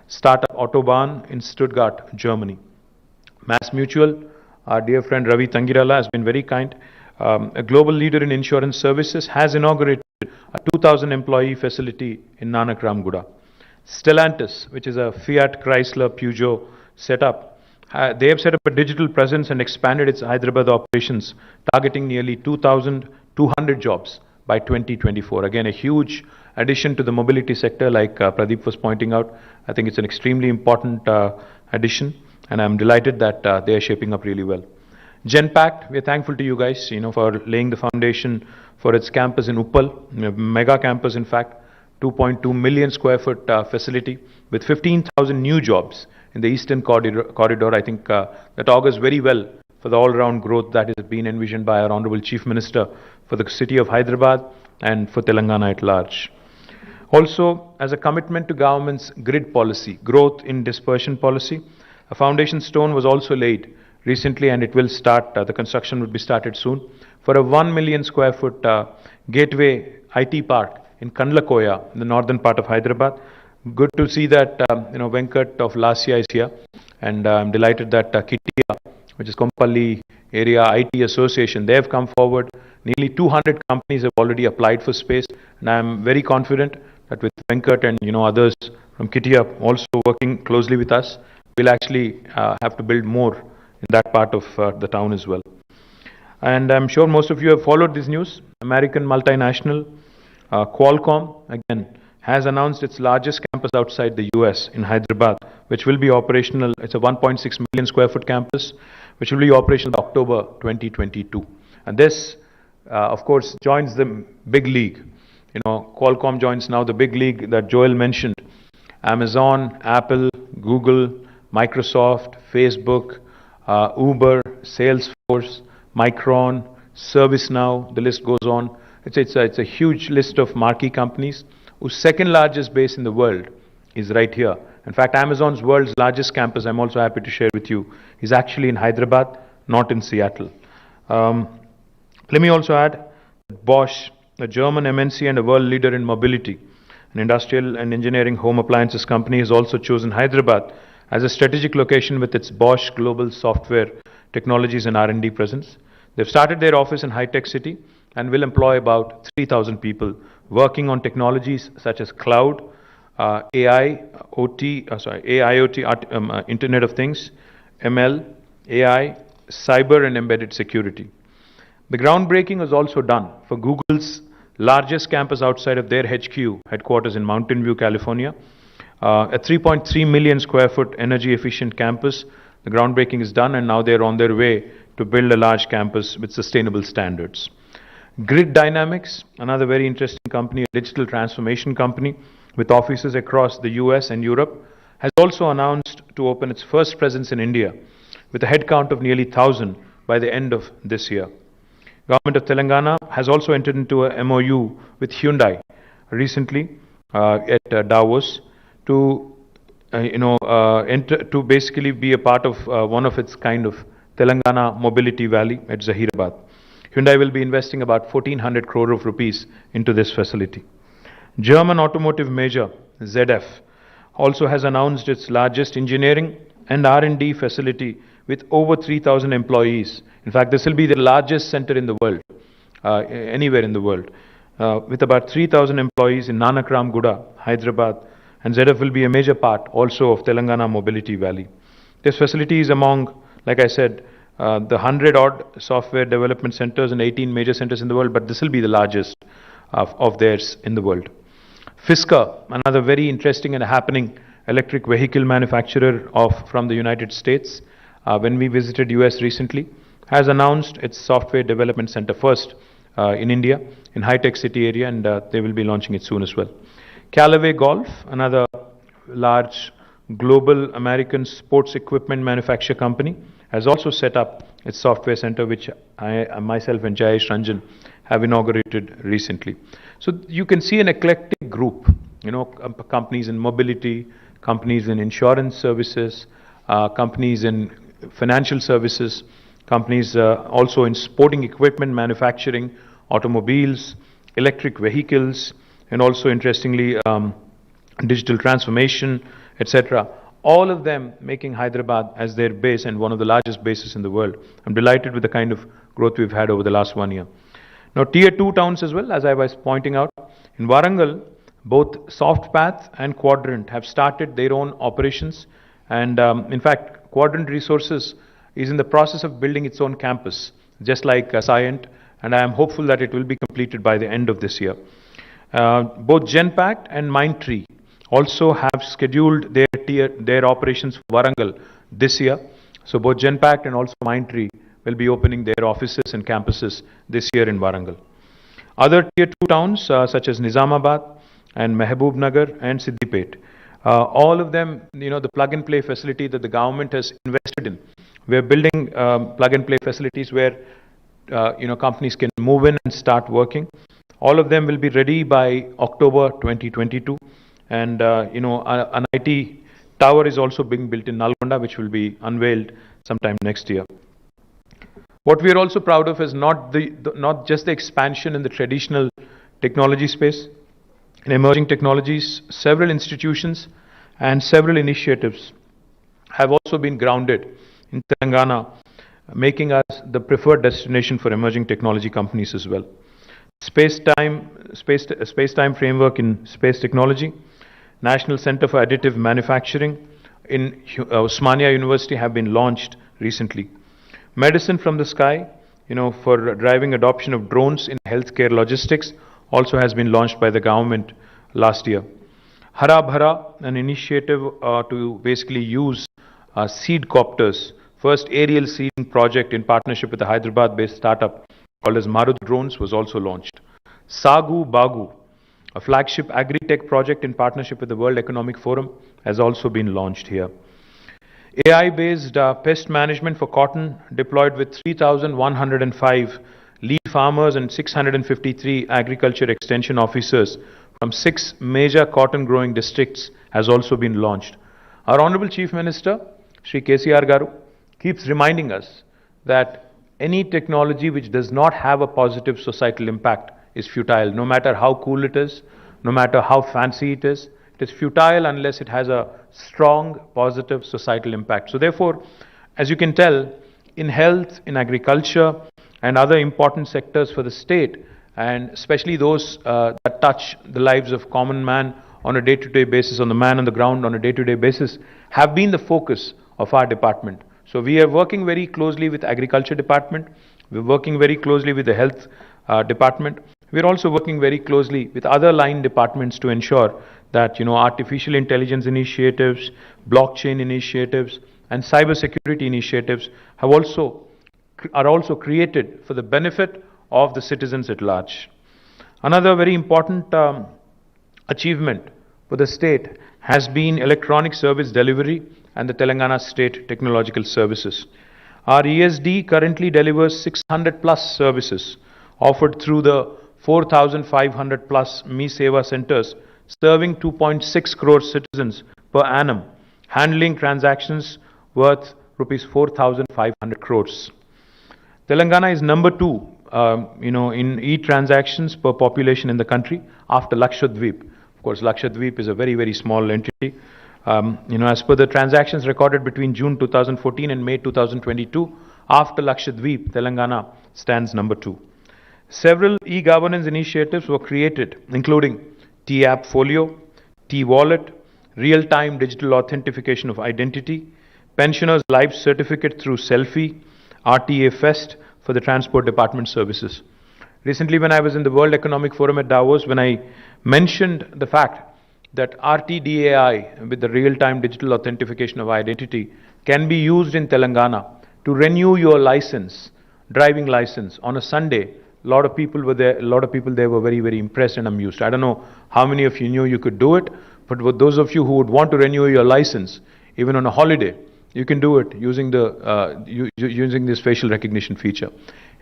startup Autobahn in Stuttgart, Germany. Mass Mutual, our dear friend Ravi Tangirala has been very kind. A global leader in insurance services has inaugurated a 2,000 employee facility in Nanak Ramguda. Stellantis, which is a Fiat Chrysler Peugeot setup, they have set up a digital presence and expanded its Hyderabad operations, targeting nearly 2,200 jobs by 2024. Again, a huge addition to the mobility sector, like Pradeep was pointing out. I think it's an extremely important addition, and I'm delighted that they are shaping up really well. Genpact, we're thankful to you guys, for laying the foundation for its campus in Uppal, mega campus in fact, 2.2 million square foot facility with 15,000 new jobs in the eastern corridor. I think that augurs very well for the all-round growth that has been envisioned by our Honorable Chief Minister for the city of Hyderabad and for Telangana at large. Also, as a commitment to government's grid policy, growth in dispersion policy, a foundation stone was also laid recently, and it will start, the construction will be started soon, for a 1 million square foot gateway IT park in Kandlakoya, in the northern part of Hyderabad. Good to see that, Venkat of Lasya is here, and I'm delighted that KTR, which is Kompalli Area IT Association, they have come forward. Nearly 200 companies have already applied for space, and I'm very confident that with Venkat and others from KTR also working closely with us, we'll actually have to build more in that part of the town as well. And I'm sure most of you have followed this news. American multinational Qualcomm, again, has announced its largest campus outside the US in Hyderabad, which will be operational. It's a 1.6 million square foot campus, which will be operational by October 2022. And this, of course, joins the big league. Qualcomm joins now the big league that Joel mentioned. Amazon, Apple, Google, Microsoft, Facebook, Uber, Salesforce, Micron, ServiceNow, the list goes on. It's a huge list of marquee companies whose second largest base in the world is right here. In fact, Amazon's world's largest campus, I'm also happy to share with you, is actually in Hyderabad, not in Seattle. Let me also add that Bosch, a German MNC and a world leader in mobility, an industrial and engineering home appliances company, has also chosen Hyderabad as a strategic location with its Bosch global software technologies and R&D presence. They've started their office in High-Tech City and will employ about 3,000 people working on technologies such as cloud, AIoT, Internet of Things, ML, AI, cyber and embedded security. The groundbreaking was also done for Google's largest campus outside of their HQ, headquarters in Mountain View, California. A 3.3 million square foot energy efficient campus. The groundbreaking is done, and now they're on their way to build a large campus with sustainable standards. Grid Dynamics, another very interesting company, a digital transformation company with offices across the US and Europe, has also announced to open its first presence in India with a headcount of nearly 1,000 by the end of this year. Government of Telangana has also entered into a MOU with Hyundai recently at Davos to basically be a part of one of its kind of Telangana Mobility Valley at Zahirabad. Hyundai will be investing about 1,400 crore of rupees into this facility. German automotive major ZF also has announced its largest engineering and R&D facility with over 3,000 employees. In fact, this will be the largest center in the world, anywhere in the world, with about 3,000 employees in Nanakram Guda, Hyderabad, and ZF will be a major part also of Telangana Mobility Valley. This facility is among, like I said, the 100-odd software development centers and 18 major centers in the world, but this will be the largest of theirs in the world. Fisker, another very interesting and happening electric vehicle manufacturer from the United States, when we visited US recently, has announced its software development center first in India, in High-Tech City area, and they will be launching it soon as well. Callaway Golf, another large global American sports equipment manufacturer company, has also set up its software center, which myself and Jayesh Ranjan have inaugurated recently. So you can see an eclectic group, companies in mobility, companies in insurance services, companies in financial services, companies also in sporting equipment manufacturing, automobiles, electric vehicles, and also interestingly digital transformation, etc. All of them making Hyderabad as their base and one of the largest bases in the world. I'm delighted with the kind of growth we've had over the last 1 year. Now, Tier 2 towns as well, as I was pointing out. In Warangal, both SoftPath and Quadrant have started their own operations. And in fact, Quadrant Resources is in the process of building its own campus, just like Scient, and I am hopeful that it will be completed by the end of this year. Both Genpact and Mindtree also have scheduled their operations for Warangal this year. So both Genpact and also Mindtree will be opening their offices and campuses this year in Warangal. Other tier 2 towns such as Nizamabad and Mehboob and Siddipet, all of them, the plug-and-play facility that the government has invested in. We're building plug-and-play facilities where companies can move in and start working. All of them will be ready by October 2022, and an IT tower is also being built in Nalgonda, which will be unveiled sometime next year. What we are also proud of is not just the expansion in the traditional technology space. In emerging technologies, several institutions and several initiatives have also been grounded in Telangana, making us the preferred destination for emerging technology companies as well. Space-time framework in space technology, National Center for Additive Manufacturing in Osmania University have been launched recently. Medicine from the sky, for driving adoption of drones in healthcare logistics also has been launched by the government last year. Hara Bhara, an initiative to basically use seed copters, first aerial seeding project in partnership with a Hyderabad-based startup called as Marud Drones, was also launched. Sagu Bagu, a flagship agri-tech project in partnership with the World Economic Forum, has also been launched here. AI-based pest management for cotton deployed with 3,105 lead farmers and 653 agriculture extension officers from 6 major cotton growing districts has also been launched. Our Honorable Chief Minister, Shri KTR Garu, keeps reminding us that any technology which does not have a positive societal impact is futile, no matter how cool it is, no matter how fancy it is. It is futile unless it has a strong, positive societal impact. So therefore, as you can tell, in health, in agriculture, and other important sectors for the state, and especially those that touch the lives of common man on a day-to-day basis, on the man on the ground on a day-to-day basis, have been the focus of our department. So we are working very closely with Agriculture Department. We're working very closely with the Health Department. We're also working very closely with other line departments to ensure that artificial intelligence initiatives, blockchain initiatives, and cybersecurity initiatives are also created for the benefit of the citizens at large. Another very important achievement for the state has been electronic service delivery and the Telangana State Technological Services. Our ESD currently delivers 600 plus services offered through the 4,500 plus Me Seva centers, serving 2.6 crore citizens per annum, handling transactions worth rupees 4,500 crores. Telangana is number 2, in e-transactions per population in the country after Lakshadweep. Of course, Lakshadweep is a very, very small entity. As per the transactions recorded between June 2014 and May 2022, after Lakshadweep, Telangana stands number 2. Several e-governance initiatives were created, including T-App Folio, T-Wallet, real-time digital authentication of identity, pensioners' life certificate through selfie, RTA Fest for the Transport Department services. Recently, when I was in the World Economic Forum at Davos, when I mentioned the fact that RTDAI, with the real-time digital authentication of identity, can be used in Telangana to renew your license, driving license, on a Sunday, a lot of people there were very, very impressed and amused. I don't know how many of you knew you could do it, but with those of you who would want to renew your license, even on a holiday, you can do it using using this facial recognition feature.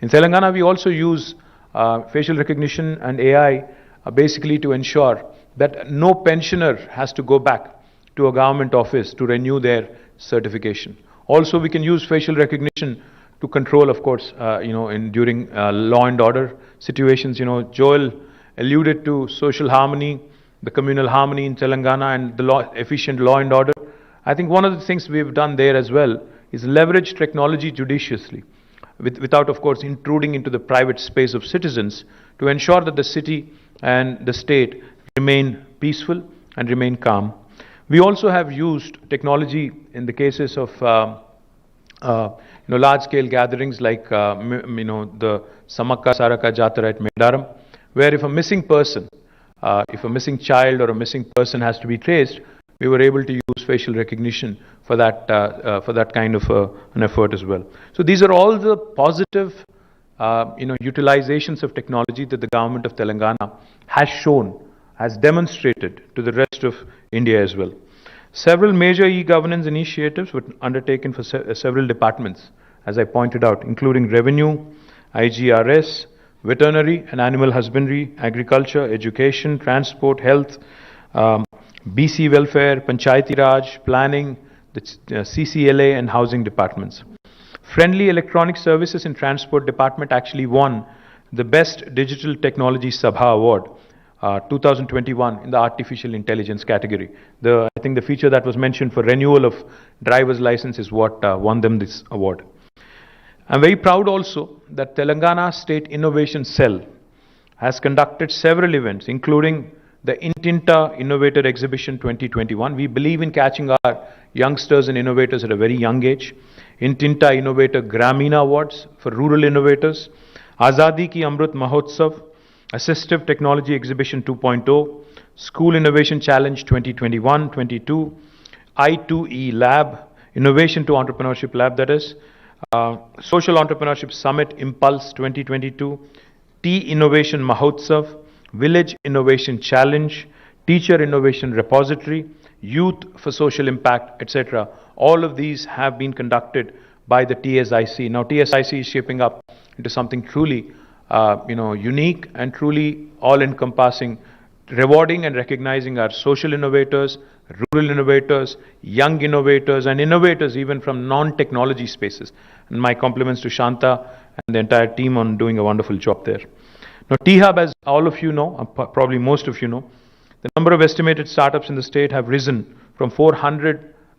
In Telangana, we also use facial recognition and AI basically to ensure that no pensioner has to go back to a government office to renew their certification. Also, we can use facial recognition to control, of course, during law and order situations. Joel alluded to social harmony, the communal harmony in Telangana, and the efficient law and order. I think one of the things we've done there as well is leverage technology judiciously, without, of course, intruding into the private space of citizens, to ensure that the city and the state remain peaceful and remain calm. We also have used technology in the cases of large-scale gatherings like the Samakka Saraka Jatara at Medaram, where if a missing person if a missing child or a missing person has to be traced, we were able to use facial recognition for that kind of an effort as well. So these are all the positive utilizations of technology that the government of Telangana has shown, has demonstrated to the rest of India as well. Several major e-governance initiatives were undertaken for several departments, as I pointed out, including revenue, IGRS, veterinary and animal husbandry, agriculture, education, transport, health, BC welfare, Panchayati Raj, planning, the CCLA and housing departments. Friendly Electronic Services and Transport Department actually won the Best Digital Technology Sabha Award 2021 in the Artificial Intelligence category. I think the feature that was mentioned for renewal of driver's license is what won them this award. I'm very proud also that Telangana State Innovation Cell has conducted several events, including the Intinta Innovator Exhibition 2021. We believe in catching our youngsters and innovators at a very young age. Intinta Innovator Gramina Awards for rural innovators. Azadi Ki Amrit Mahotsav, Assistive Technology Exhibition 2.0, School Innovation Challenge 2021-22, I2E Lab, Innovation to Entrepreneurship Lab, that is, Social Entrepreneurship Summit Impulse 2022, Tea Innovation Mahotsav, Village Innovation Challenge, Teacher Innovation Repository, Youth for Social Impact, etc. All of these have been conducted by the TSIC. Now TSIC is shaping up into something truly unique and truly all-encompassing, rewarding and recognizing our social innovators, rural innovators, young innovators, and innovators even from non-technology spaces. And my compliments to Shanta and the entire team on doing a wonderful job there. Now, T-Hub, as all of you know, probably most of you know, the number of estimated startups in the state have risen from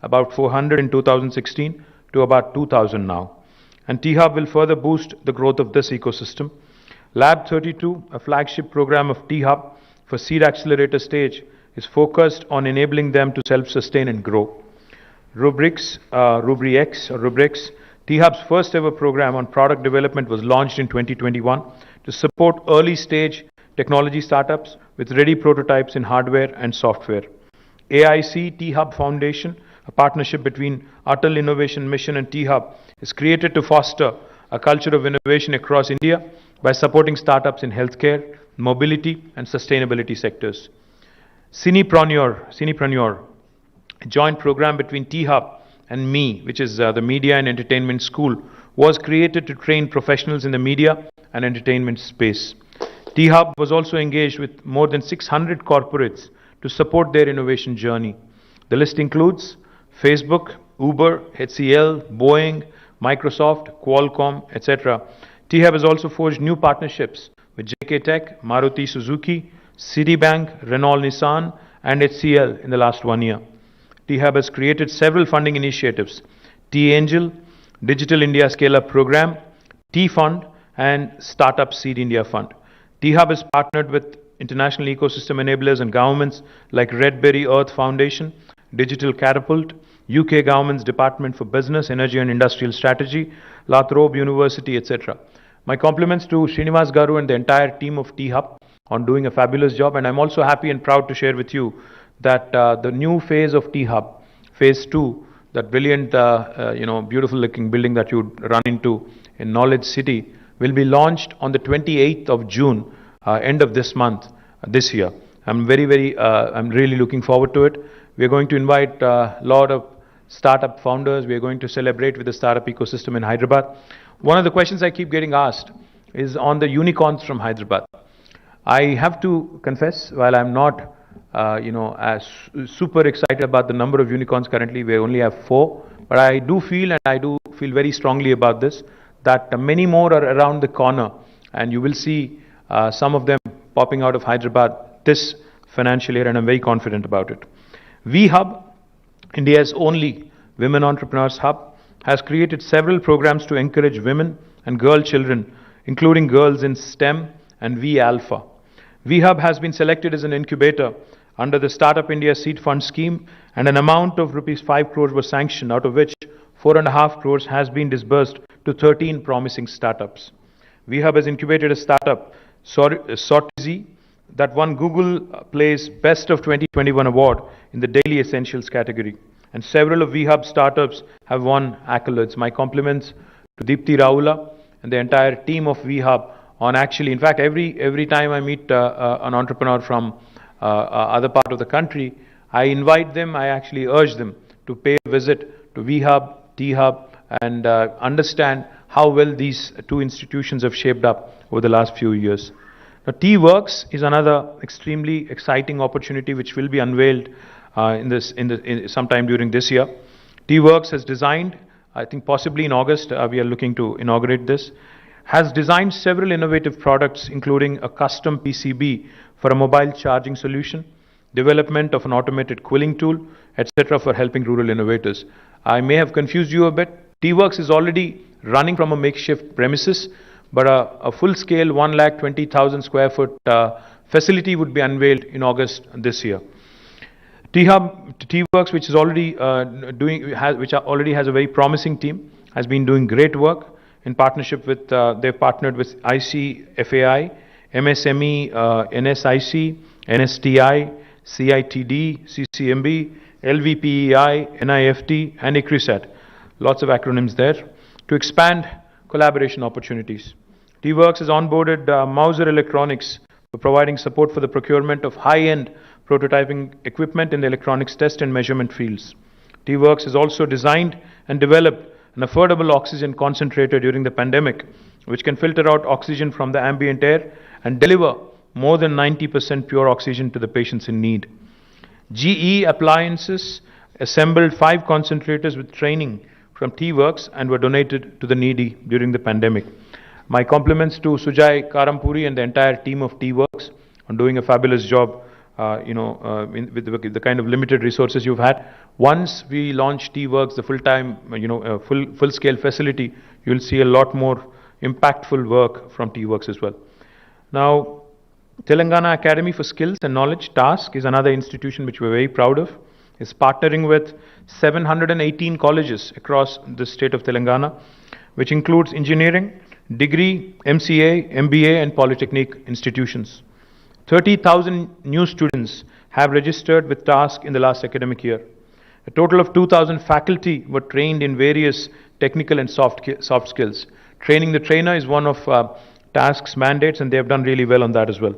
about 400 in 2016 to about 2,000 now. And T-Hub will further boost the growth of this ecosystem. Lab 32, a flagship program of T-Hub for seed accelerator stage, is focused on enabling them to self-sustain and grow. Rubrics, T-Hub's first ever program on product development was launched in 2021 to support early stage technology startups with ready prototypes in hardware and software. AIC T-Hub Foundation, a partnership between Atal Innovation Mission and T-Hub, is created to foster a culture of innovation across India by supporting startups in healthcare, mobility and sustainability sectors. Cinepreneur, a joint program between T-Hub and ME, which is the Media and Entertainment School, was created to train professionals in the media and entertainment space. T-Hub was also engaged with more than 600 corporates to support their innovation journey. The list includes Facebook, Uber, HCL, Boeing, Microsoft, Qualcomm, etc. T-Hub has also forged new partnerships with JK Tech, Maruti Suzuki, Citibank, Renault Nissan, and HCL in the last 1 year. T-Hub has created several funding initiatives: T-Angel, Digital India Scale-Up Program, T-Fund, and Startup Seed India Fund. T-Hub has partnered with international ecosystem enablers and governments like Red Berry Earth Foundation, Digital Catapult, UK Government's Department for Business, Energy and Industrial Strategy, Lathrop University, etc. My compliments to Srinivas Garu and the entire team of T-Hub on doing a fabulous job, and I'm also happy and proud to share with you that the new phase of T-Hub, phase 2, that brilliant, beautiful looking building that you'd run into in Knowledge City, will be launched on the 28th of June, end of this month, this year. I'm really looking forward to it. We're going to invite a lot of startup founders. We're going to celebrate with the startup ecosystem in Hyderabad. One of the questions I keep getting asked is on the unicorns from Hyderabad. I have to confess, while I'm not as super excited about the number of unicorns currently, we only have 4, but I do feel very strongly about this, that many more are around the corner, and you will see some of them popping out of Hyderabad this financial year, and I'm very confident about it. V-Hub, India's only women entrepreneurs hub, has created several programs to encourage women and girl children, including girls in STEM and V-Alpha. V-Hub has been selected as an incubator under the Startup India Seed Fund scheme, and an amount of rupees 5 crores was sanctioned, out of which 4.5 crores has been disbursed to 13 promising startups. V-Hub has incubated a startup, Sortizy, that won Google Play's Best of 2021 award in the Daily Essentials category. And several of VHub startups have won accolades. My compliments to Deepthi Raula and the entire team of VHub on actually, in fact, every time I meet an entrepreneur from other part of the country, I invite them, I actually urge them to pay a visit to VHub, T-Hub, and understand how well these two institutions have shaped up over the last few years. Now, T-Works is another extremely exciting opportunity which will be unveiled sometime during this year. T-Works has designed, I think possibly in August, we are looking to inaugurate this, has designed several innovative products including a custom PCB for a mobile charging solution, development of an automated quilling tool, etc. for helping rural innovators. I may have confused you a bit. T-Works is already running from a makeshift premises, but a full-scale 120,000 square foot facility would be unveiled in August this year. T-Works, which is already already has a very promising team, has been doing great work in partnership with. They've partnered with ICFAI, MSME, NSIC, NSTI, CITD, CCMB, LVPEI, NIFT, and ICRISAT. Lots of acronyms there to expand collaboration opportunities. T-Works has onboarded Mauser Electronics for providing support for the procurement of high-end prototyping equipment in the electronics test and measurement fields. T-Works has also designed and developed an affordable oxygen concentrator during the pandemic, which can filter out oxygen from the ambient air and deliver more than 90% pure oxygen to the patients in need. GE Appliances assembled 5 concentrators with training from T-Works and were donated to the needy during the pandemic. My compliments to Sujay Karampuri and the entire team of T-Works on doing a fabulous job, with the kind of limited resources you've had. Once we launch T-Works, the full-time, full-scale facility, you'll see a lot more impactful work from T-Works as well. Now, Telangana Academy for Skills and Knowledge, TASK, is another institution which we're very proud of. It's partnering with 718 colleges across the state of Telangana, which includes engineering, degree, MCA, MBA, and polytechnic institutions. 30,000 new students have registered with TASK in the last academic year. A total of 2,000 faculty were trained in various technical and soft skills. Training the trainer is one of TASK's mandates, and they have done really well on that as well.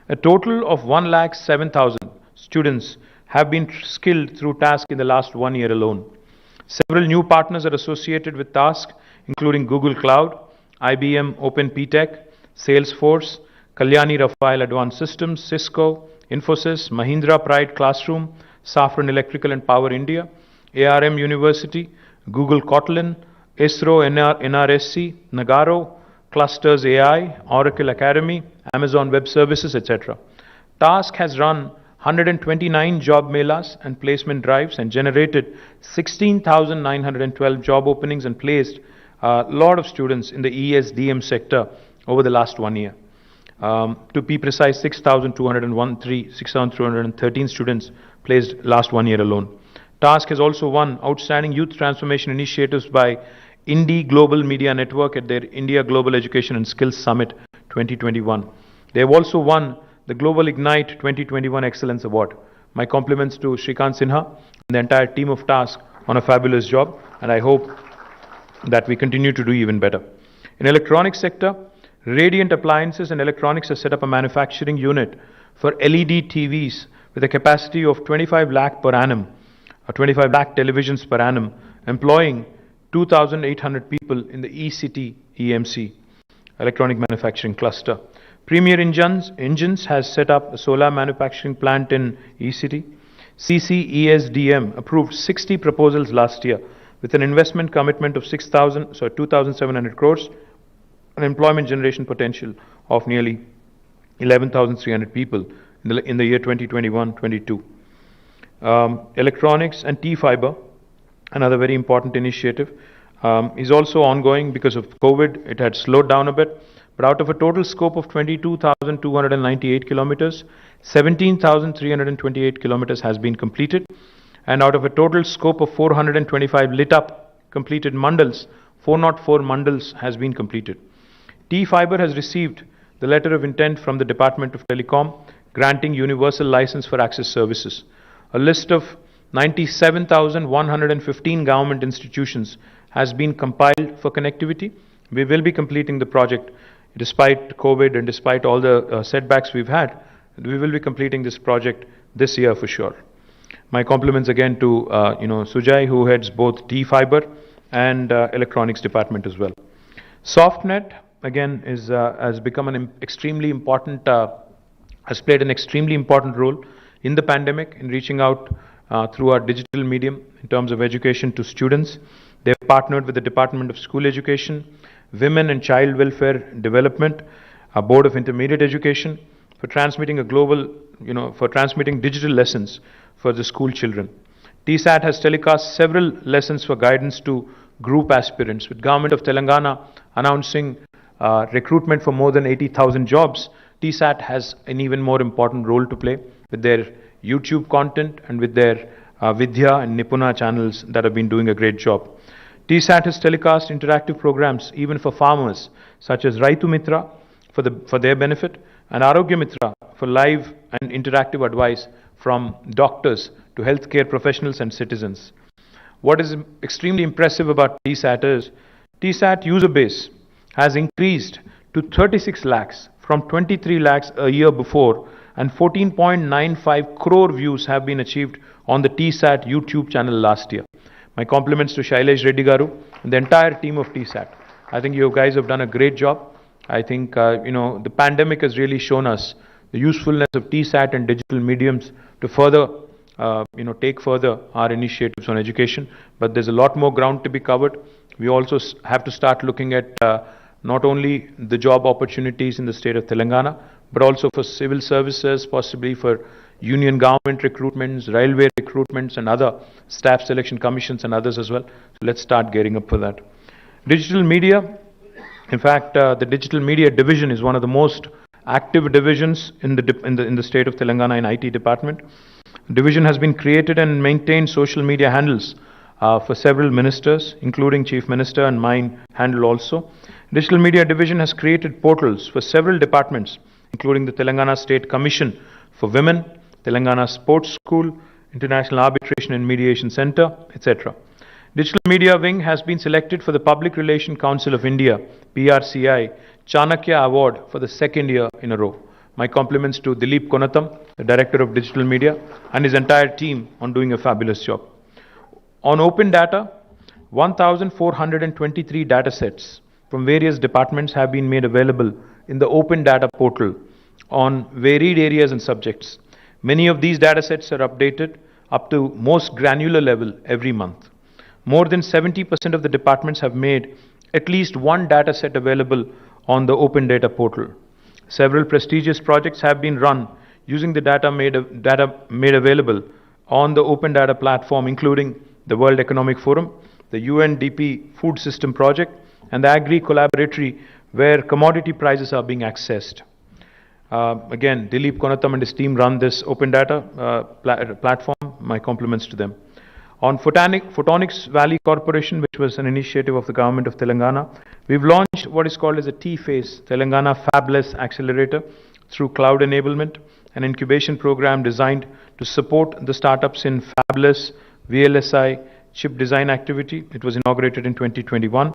A total of 107,000 students have been skilled through TASK in the last 1 year alone. Several new partners are associated with TASK, including Google Cloud, IBM Open PTech, Salesforce, Kalyani Rafael Advanced Systems, Cisco, Infosys, Mahindra Pride Classroom, Safran Electrical and Power India, ARM University, Google Kotlin, ISRO NRSC, Nagaro, Clusters AI, Oracle Academy, Amazon Web Services, etc. TASK has run 129 job melas and placement drives and generated 16,912 job openings and placed a lot of students in the ESDM sector over the last 1 year. To be precise, 6,213 students placed last 1 year alone. TASK has also won Outstanding Youth Transformation Initiatives by Indie Global Media Network at their India Global Education and Skills Summit 2021. They have also won the Global Ignite 2021 Excellence Award. My compliments to Shrikant Sinha and the entire team of TASK on a fabulous job, and I hope that we continue to do even better. In electronics sector, Radiant Appliances and Electronics has set up a manufacturing unit for LED TVs with a capacity of 25 lakh per annum, or 25 lakh televisions per annum, employing 2,800 people in the ECT EMC, Electronic Manufacturing Cluster. Premier Engines has set up a solar manufacturing plant in ECT. CCESDM approved 60 proposals last year with an investment commitment of 2,700 crores, an employment generation potential of nearly 11,300 people in the year 2021-22. Electronics and T-Fiber, another very important initiative, is also ongoing because of COVID. It had slowed down a bit, but out of a total scope of 22,298 kilometers, 17,328 kilometers has been completed, and out of a total scope of 425 lit up completed mandals, 404 mandals has been completed. T-Fiber has received the letter of intent from the Department of Telecom granting universal license for access services. A list of 97,115 government institutions has been compiled for connectivity. We will be completing the project despite COVID and despite all the setbacks we've had. We will be completing this project this year for sure. My compliments again to Sujay, who heads both T-Fiber and electronics department as well. SoftNet again has become an extremely important, has played an extremely important role in the pandemic in reaching out through our digital medium in terms of education to students. They've partnered with the Department of School Education, Women and Child Welfare Development, our Board of Intermediate Education for transmitting transmitting digital lessons for the school children. TSAT has telecast several lessons for guidance to group aspirants, with Government of Telangana announcing recruitment for more than 80,000 jobs. TSAT has an even more important role to play with their YouTube content and with their Vidya and Nipuna channels that have been doing a great job. TSAT has telecast interactive programs even for farmers, such as Raitu Mitra for their benefit, and Arogya Mitra for live and interactive advice from doctors to healthcare professionals and citizens. What is extremely impressive about TSAT is TSAT user base has increased to 36 lakhs from 23 lakhs a year before, and 14.95 crore views have been achieved on the TSAT YouTube channel last year. My compliments to Shailesh Reddy Garu and the entire team of TSAT. I think you guys have done a great job. I think the pandemic has really shown us the usefulness of TSAT and digital mediums to further take further our initiatives on education. But there's a lot more ground to be covered. We also have to start looking at not only the job opportunities in the state of Telangana, but also for civil services, possibly for union government recruitments, railway recruitments, and other staff selection commissions and others as well. So let's start gearing up for that. Digital media. In fact, the digital media division is one of the most active divisions in the state of Telangana in IT department. The division has been created and maintained social media handles for several ministers, including Chief Minister and mine handle also. Digital Media Division has created portals for several departments, including the Telangana State Commission for Women, Telangana Sports School, International Arbitration and Mediation Center, etc. Digital Media Wing has been selected for the Public Relations Council of India, PRCI, Chanakya Award for the second year in a row. My compliments to Dilip Konatham, the Director of Digital Media, and his entire team on doing a fabulous job. On open data, 1,423 data sets from various departments have been made available in the open data portal on varied areas and subjects. Many of these data sets are updated up to most granular level every month. More than 70% of the departments have made at least one data set available on the open data portal. Several prestigious projects have been run using the data made available on the open data platform, including the World Economic Forum, the UNDP Food System Project, and the Agri Collaboratory, where commodity prices are being accessed. Again, Dilip Konatham and his team run this open data platform. My compliments to them. On Photonics Valley Corporation, which was an initiative of the government of Telangana, we've launched what is called as a T-Phase, Telangana Fabless Accelerator, through cloud enablement, an incubation program designed to support the startups in fabless, VLSI, chip design activity. It was inaugurated in 2021.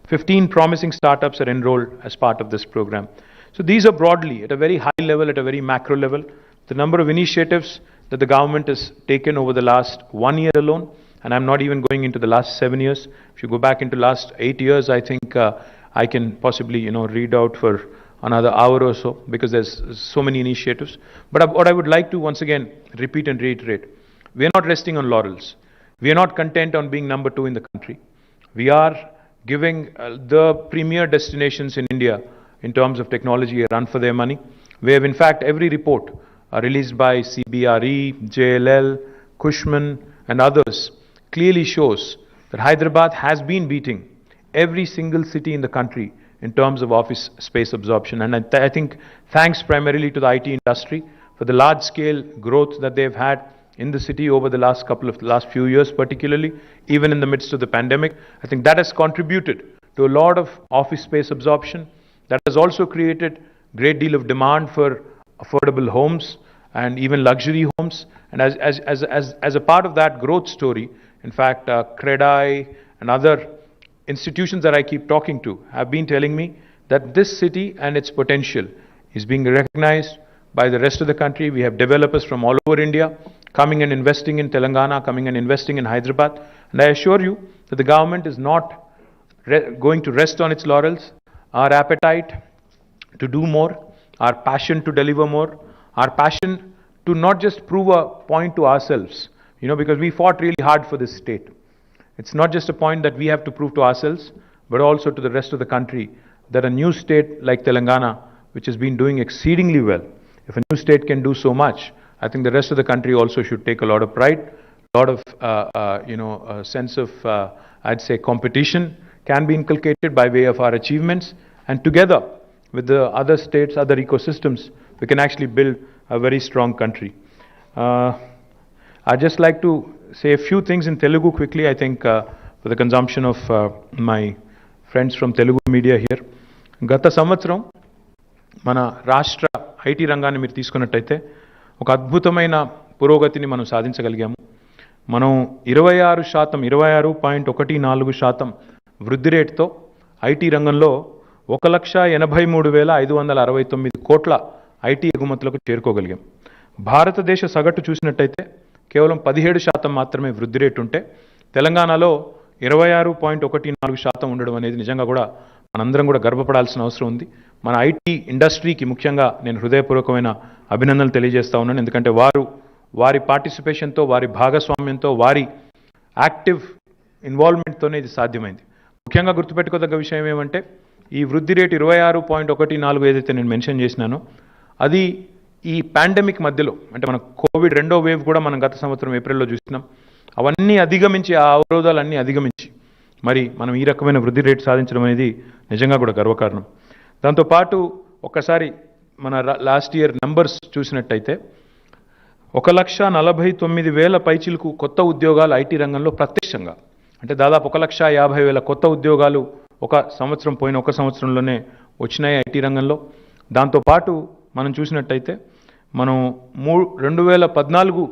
15 promising startups are enrolled as part of this program. So these are broadly, at a very high level, at a very macro level, the number of initiatives that the government has taken over the last 1 year alone, and I'm not even going into the last 7 years. If you go back into last 8 years, I think I can possibly read out for another hour or so, because there's so many initiatives. But what I would like to once again repeat and reiterate, we are not resting on laurels. We are not content on being number 2 in the country. We are giving the premier destinations in India in terms of technology a run for their money. We have in fact every report released by CBRE, JLL, Cushman and others clearly shows that Hyderabad has been beating every single city in the country in terms of office space absorption. And I think thanks primarily to the IT industry for the large scale growth that they've had in the city over the last few years, particularly even in the midst of the pandemic. I think that has contributed to a lot of office space absorption. That has also created great deal of demand for affordable homes, and even luxury homes. And as a part of that growth story, in fact, CREDAI and other institutions that I keep talking to have been telling me that this city and its potential is being recognized by the rest of the country. We have developers from all over India coming and investing in Telangana, coming and investing in Hyderabad. And I assure you that the government is not going to rest on its laurels. Our appetite to do more, our passion to deliver more, our passion to not just prove a point to ourselves, because we fought really hard for this state. It's not just a point that we have to prove to ourselves, but also to the rest of the country that a new state like Telangana, which has been doing exceedingly well, if a new state can do so much, I think the rest of the country also should take a lot of pride, a lot of, a sense of, I'd say, competition can be inculcated by way of our achievements, and together with the other states, other ecosystems, we can actually build a very strong country. I'd just like to say a few things in Telugu quickly, I think, for the consumption of my friends from Telugu media here. గత సంవత్సరం మన రాష్ట్ర IT రంగాన్ని మీరు తీసుకున్నట్టయితే ఒక అద్భుతమైన పురోగతిని మనం సాధించగలిగాము. మనం 26.14% వృద్ధి రేటుతో ఐటీ రంగంలో 1,83,569 కోట్ల ఐటీ ఎగుమతులకు చేరుకోగలిగాం. భారతదేశ సగటు చూసినట్టయితే కేవలం 17% మాత్రమే వృద్ధి రేటు ఉంటే తెలంగాణలో 26.14% ఉండడం అనేది నిజంగా కూడా మనందరం కూడా గర్వపడాల్సిన అవసరం ఉంది. మన ఐటీ ఇండస్ట్రీకి ముఖ్యంగా నేను హృదయపూర్వకమైన అభినందనలు తెలియజేస్తా ఉన్నాను. ఎందుకంటే వారి పార్టిసిపేషన్తో, వారి భాగస్వామ్యంతో, వారి యాక్టివ్ ఇన్వాల్వ్మెంట్తోనే ఇది సాధ్యమైంది. ముఖ్యంగా గుర్తుపెట్టుకోదగ్గ విషయం ఏమంటే ఈ వృద్ధి రేటు 26.14 ఏదైతే నేను మెన్షన్ చేసినానో అది ఈ పాండమిక్ మధ్యలో, అంటే మన కోవిడ్ రెండో వేవ్ కూడా మనం గత సంవత్సరం ఏప్రిల్లో చూసినాం. అవన్నీ అధిగమించి, ఆ అవరోధాలన్నీ అధిగమించి మరి మనం ఈ రకమైన వృద్ధి రేటు సాధించడం అనేది నిజంగా కూడా గర్వకారణం. దాంతోపాటు ఒక్కసారి మన లాస్ట్ ఇయర్ నంబర్స్ చూసినట్టయితే 1,49,000 పైచిలకు కొత్త ఉద్యోగాలు ఐటీ రంగంలో ప్రత్యక్షంగా, అంటే దాదాపు 1,50,000 కొత్త ఉద్యోగాలు ఒక సంవత్సరంలోనే వచ్చినాయి ఐటీ రంగంలో. దాంతోపాటు మనం చూసినట్టయితే మనం 2014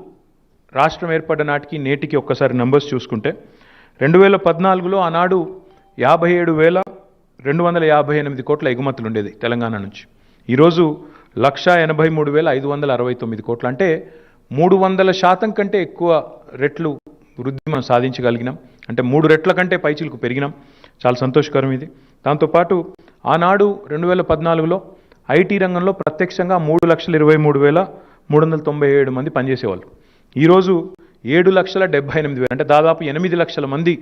రాష్ట్రం ఏర్పడ్డ నాటికి నేటికి ఒక్కసారి నంబర్స్ చూసుకుంటే 2014లో ఆనాడు 57,258 కోట్ల ఎగుమతులు ఉండేది తెలంగాణ నుంచి. ఈరోజు 1,83,569 కోట్లు, అంటే 300% కంటే ఎక్కువ రెట్లు వృద్ధి మనం సాధించగలిగినాం. అంటే 3 రెట్ల కంటే పైచిలకు పెరిగినాం. చాలా సంతోషకరం ఇది. దాంతోపాటు ఆనాడు 2014లో ఐటీ రంగంలో ప్రత్యక్షంగా 3,23,397 మంది పనిచేసేవాళ్ళు. ఈరోజు 7,78,000, అంటే దాదాపు 8 లక్షల మంది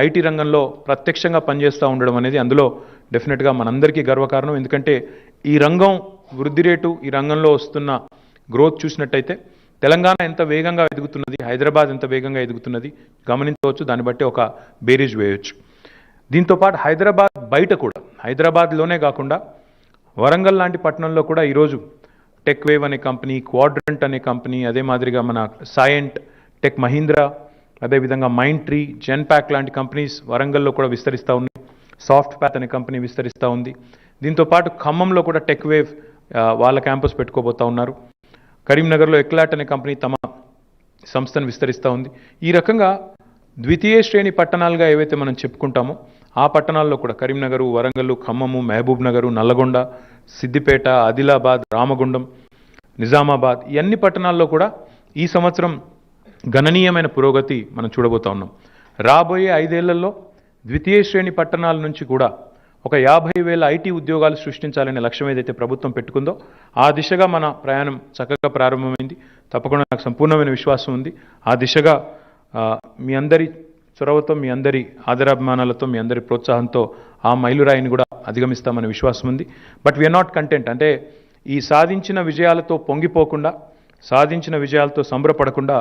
ఐటీ రంగంలో ప్రత్యక్షంగా పనిచేస్తూ ఉండడం అనేది అందులో డెఫినెట్గా మనందరికీ గర్వకారణం. ఎందుకంటే ఈ రంగం వృద్ధి రేటు, ఈ రంగంలో వస్తున్న గ్రోత్ చూసినట్టయితే తెలంగాణ ఎంత వేగంగా ఎదుగుతున్నది, హైదరాబాద్ ఎంత వేగంగా ఎదుగుతున్నది గమనించవచ్చు. దాన్ని బట్టి ఒక బేరీజ్ వేయవచ్చు. దీంతోపాటు హైదరాబాద్ బయట కూడా, హైదరాబాద్లోనే కాకుండా వరంగల్ లాంటి పట్టణంలో కూడా ఈరోజు టెక్ వేవ్ అనే కంపెనీ, క్వాడ్రంట్ అనే కంపెనీ, అదే మాదిరిగా మన సైంట్, టెక్ మహీంద్రా, అదేవిధంగా మైండ్ ట్రీ, జెన్పాక్ లాంటి కంపెనీస్ వరంగల్లో కూడా విస్తరిస్తూ ఉన్నాయి. సాఫ్ట్ ప్యాత్ అనే కంపెనీ విస్తరిస్తూ ఉంది. దీంతోపాటు ఖమ్మంలో కూడా టెక్ వేవ్ వాళ్ళ క్యాంపస్ పెట్టుకోబోతూ ఉన్నారు. కరీంనగర్లో ఎక్లాట్ అనే కంపెనీ తమ సంస్థను విస్తరిస్తూ ఉంది. ఈ రకంగా ద్వితీయ శ్రేణి పట్టణాలుగా ఏవైతే మనం చెప్పుకుంటామో ఆ పట్టణాల్లో కూడా కరీంనగరు, వరంగల్, ఖమ్మము, మహబూబ్ నగరు, నల్లగొండ, సిద్దిపేట, ఆదిలాబాద్, రామగుండం, నిజామాబాద్, ఈ అన్ని పట్టణాల్లో కూడా ఈ సంవత్సరం గణనీయమైన పురోగతి మనం చూడబోతా ఉన్నాం. రాబోయే 5 ఏళ్లలో ద్వితీయ శ్రేణి పట్టణాల నుంచి కూడా ఒక 50,000 ఐటీ ఉద్యోగాలు సృష్టించాలనే లక్ష్యం ఏదైతే ప్రభుత్వం పెట్టుకుందో ఆ దిశగా మన ప్రయాణం చక్కగా ప్రారంభమైంది. తప్పకుండా నాకు సంపూర్ణమైన విశ్వాసం ఉంది. ఆ దిశగా మీ అందరి చొరవతో, మీ అందరి ఆదరాభిమానాలతో, మీ అందరి ప్రోత్సాహంతో ఆ మైలురాయిని కూడా అధిగమిస్తామనే విశ్వాసం ఉంది. బట్ వీఆర్ నాట్ కంటెంట్, అంటే ఈ సాధించిన విజయాలతో పొంగిపోకుండా, సాధించిన విజయాలతో సంబరపడకుండా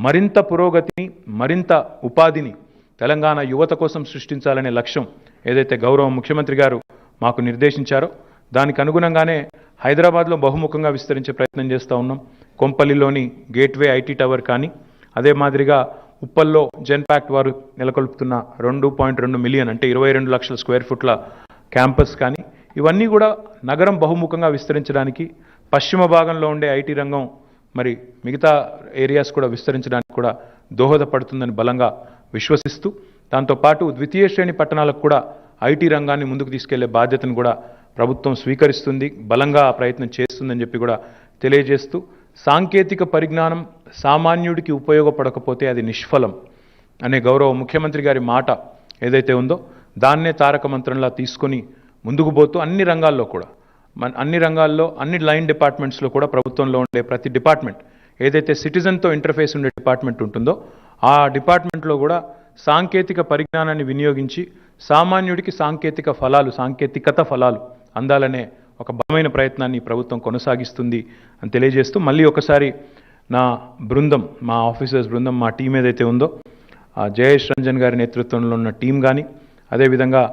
మరింత పురోగతిని, మరింత ఉపాధిని తెలంగాణ యువత కోసం సృష్టించాలనే లక్ష్యం ఏదైతే గౌరవ ముఖ్యమంత్రి గారు మాకు నిర్దేశించారో దానికి అనుగుణంగానే హైదరాబాద్లో బహుముఖంగా విస్తరించే ప్రయత్నం చేస్తూ ఉన్నాం. కొంపల్లిలోని గేట్వే ఐటీ టవర్ కానీ, అదే మాదిరిగా ఉప్పల్లో జెన్పాక్ట్ వారు నెలకొల్పుతున్న 2.2 మిలియన్, అంటే 22 లక్షల స్క్వేర్ ఫుట్ల క్యాంపస్ కానీ, ఇవన్నీ కూడా నగరం బహుముఖంగా విస్తరించడానికి, పశ్చిమ భాగంలో ఉండే ఐటీ రంగం మరి మిగతా ఏరియాస్ కూడా విస్తరించడానికి కూడా దోహదపడుతుందని బలంగా విశ్వసిస్తూ, దాంతోపాటు ద్వితీయ శ్రేణి పట్టణాలకు కూడా ఐటీ రంగాన్ని ముందుకు తీసుకెళ్లే బాధ్యతను కూడా ప్రభుత్వం స్వీకరిస్తుంది, బలంగా ఆ ప్రయత్నం చేస్తుందని చెప్పి కూడా తెలియజేస్తూ, సాంకేతిక పరిజ్ఞానం సామాన్యుడికి ఉపయోగపడకపోతే అది నిష్ఫలం అనే గౌరవ ముఖ్యమంత్రి గారి మాట ఏదైతే ఉందో దాన్నే తారక మంత్రంలా తీసుకొని ముందుకు పోతూ అన్ని రంగాల్లో కూడా అన్ని లైన్ డిపార్ట్మెంట్స్లో కూడా ప్రభుత్వంలో ఉండే ప్రతి డిపార్ట్మెంట్ ఏదైతే సిటిజన్తో ఇంటర్ఫేస్ ఉండే డిపార్ట్మెంట్ ఉంటుందో ఆ డిపార్ట్మెంట్లో కూడా సాంకేతిక పరిజ్ఞానాన్ని వినియోగించి సామాన్యుడికి సాంకేతికత ఫలాలు అందాలనే ఒక బలమైన ప్రయత్నాన్ని ప్రభుత్వం కొనసాగిస్తుంది అని తెలియజేస్తూ, మళ్ళీ ఒకసారి నా బృందం, మా ఆఫీసర్స్ బృందం, మా టీం ఏదైతే ఉందో జయేష్ రంజన్ గారి నేతృత్వంలో ఉన్న టీం కానీ, అదేవిధంగా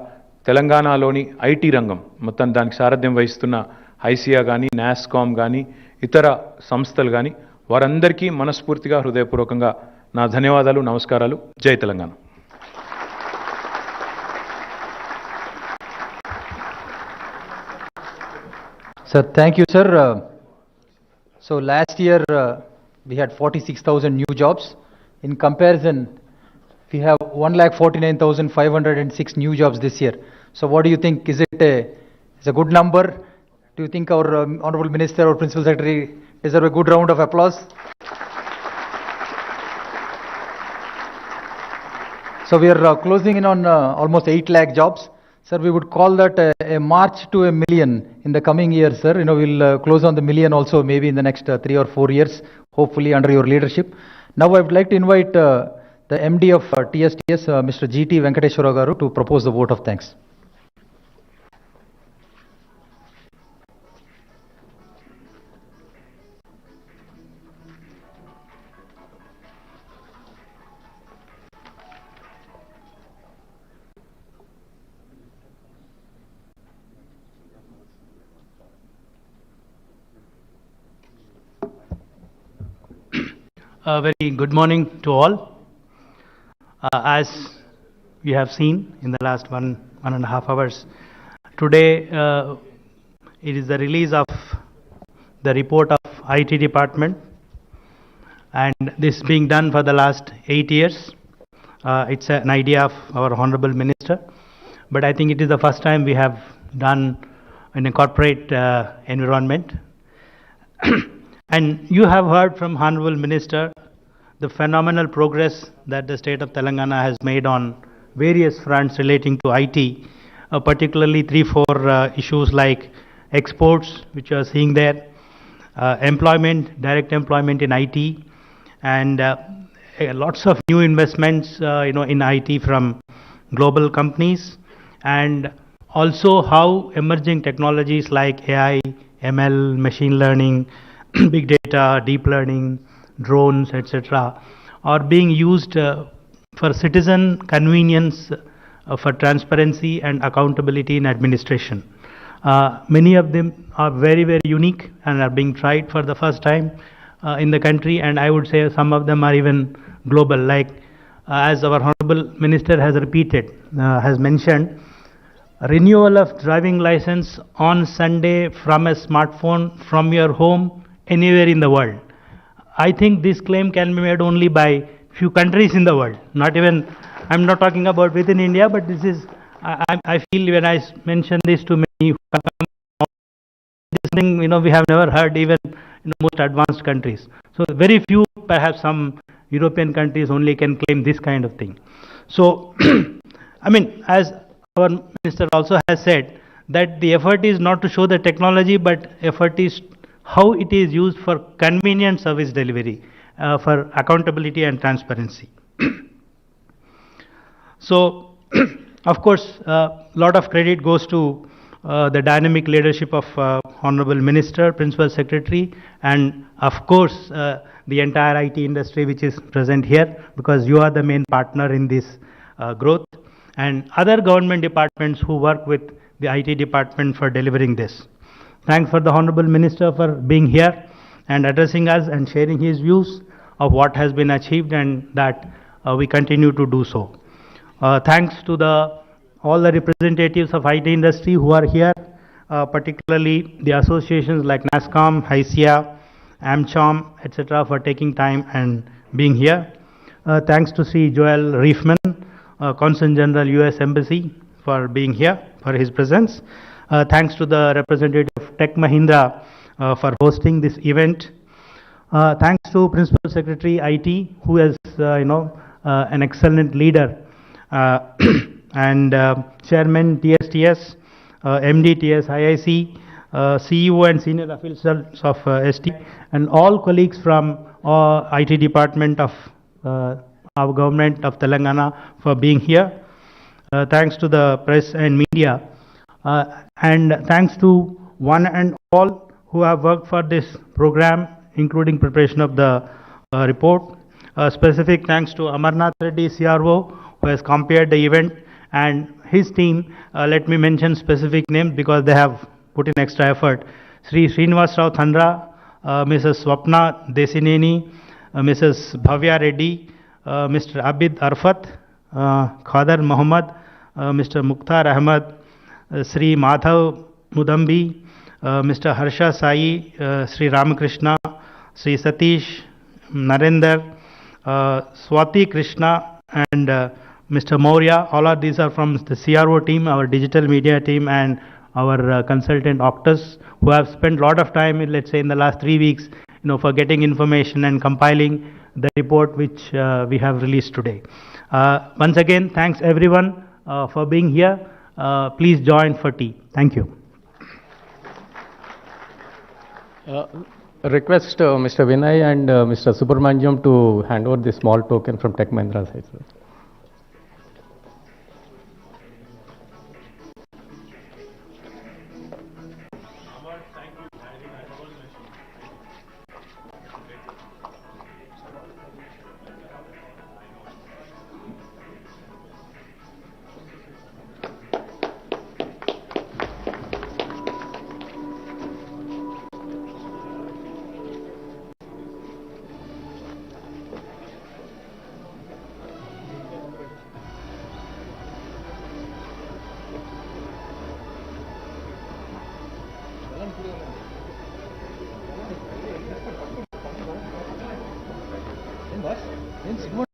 తెలంగాణలోని ఐటీ రంగం మొత్తం దానికి సారథ్యం వహిస్తున్న ఐసియా కానీ, నాస్కామ్ కానీ, ఇతర సంస్థలు కానీ, వారందరికీ మనస్ఫూర్తిగా హృదయపూర్వకంగా నా ధన్యవాదాలు, నమస్కారాలు. జై Telangana. Sir, thank you, sir. So last year we had 46,000 new jobs. In comparison, we have 1,49,506 new jobs this year. So what do you think? Is it a good number? Do you think our Honorable Minister or Principal Secretary deserve a good round of applause? So we are closing in on almost 8 lakh jobs. Sir, we would call that a march to a million in the coming years, sir. We'll close on the million also maybe in the next 3 or 4 years, hopefully under your leadership. Now I would like to invite the MD of TSTS, Mr. GT Venkateshwara Garu, to propose the vote of thanks. Very good morning to all. As we have seen in the last one and a half hours, today it is the release of the report of IT department, and this being done for the last 8 years. It's an idea of our Honorable Minister, but I think it is the first time we have done in a corporate environment. And you have heard from Honorable Minister the phenomenal progress that the state of Telangana has made on various fronts relating to IT, particularly 3-4 issues like exports, which you are seeing there, employment, direct employment in IT, and lots of new investments in IT from global companies, and also how emerging technologies like AI, ML, machine learning, big data, deep learning, drones, etc. are being used for citizen convenience, for transparency and accountability in administration. Many of them are very, very unique and are being tried for the first time in the country, and I would say some of them are even global, like as our Honorable Minister has repeated, has mentioned, renewal of driving license on Sunday from a smartphone from your home anywhere in the world. I think this claim can be made only by few countries in the world. Not even, I'm not talking about within India, but this is, I feel when I mention this to many, this thing, we have never heard even in the most advanced countries. So very few, perhaps some European countries only can claim this kind of thing. So, I mean, as our minister also has said, that the effort is not to show the technology, but effort is how it is used for convenient service delivery, for accountability and transparency. So, of course, a lot of credit goes to the dynamic leadership of Honorable Minister, Principal Secretary, and of course, the entire IT industry which is present here, because you are the main partner in this growth, and other government departments who work with the IT department for delivering this. Thanks for the Honorable Minister for being here and addressing us and sharing his views of what has been achieved, and that we continue to do so. Thanks to all the representatives of IT industry who are here, particularly the associations like NASCOM, ICIA, AmCham, etc., for taking time and being here. Thanks to Sri Joel Reifman, Consul General US Embassy, for being here, for his presence. Thanks to the representative of Tech Mahindra for hosting this event. Thanks to Principal Secretary IT, who is an excellent leader, and Chairman TSTS, MD TS IIC, CEO and senior officials of ST, and all colleagues from IT department of our government of Telangana for being here. Thanks to the press and media, and thanks to one and all who have worked for this program, including preparation of the report. Specific thanks to Amarnath Reddy, CRO, who has compared the event, and his team. Let me mention specific names because they have put in extra effort. Sri Srinivas Rao Thandra, Mrs. Swapna Desineni, Mrs. Bhavya Reddy, Mr. Abid Arfat, Khadar Muhammad, Mr. Mukhtar Ahmad, Sri Madhav Mudambi, Mr. Harsha Sai, Sri Ramakrishna, Sri Satish, Narendra, Swati Krishna, and Mr. Maurya. All of these are from the CRO team, our digital media team, and our consultant Octus, who have spent a lot of time, let's say, in the last 3 weeks, for getting information and compiling the report which we have released today. Once again, thanks everyone for being here. Please join for tea. Thank you. Request Mr. Vinay and Mr. Subramaniam to hand over the small token from Tech Mahindra side, sir. Boss,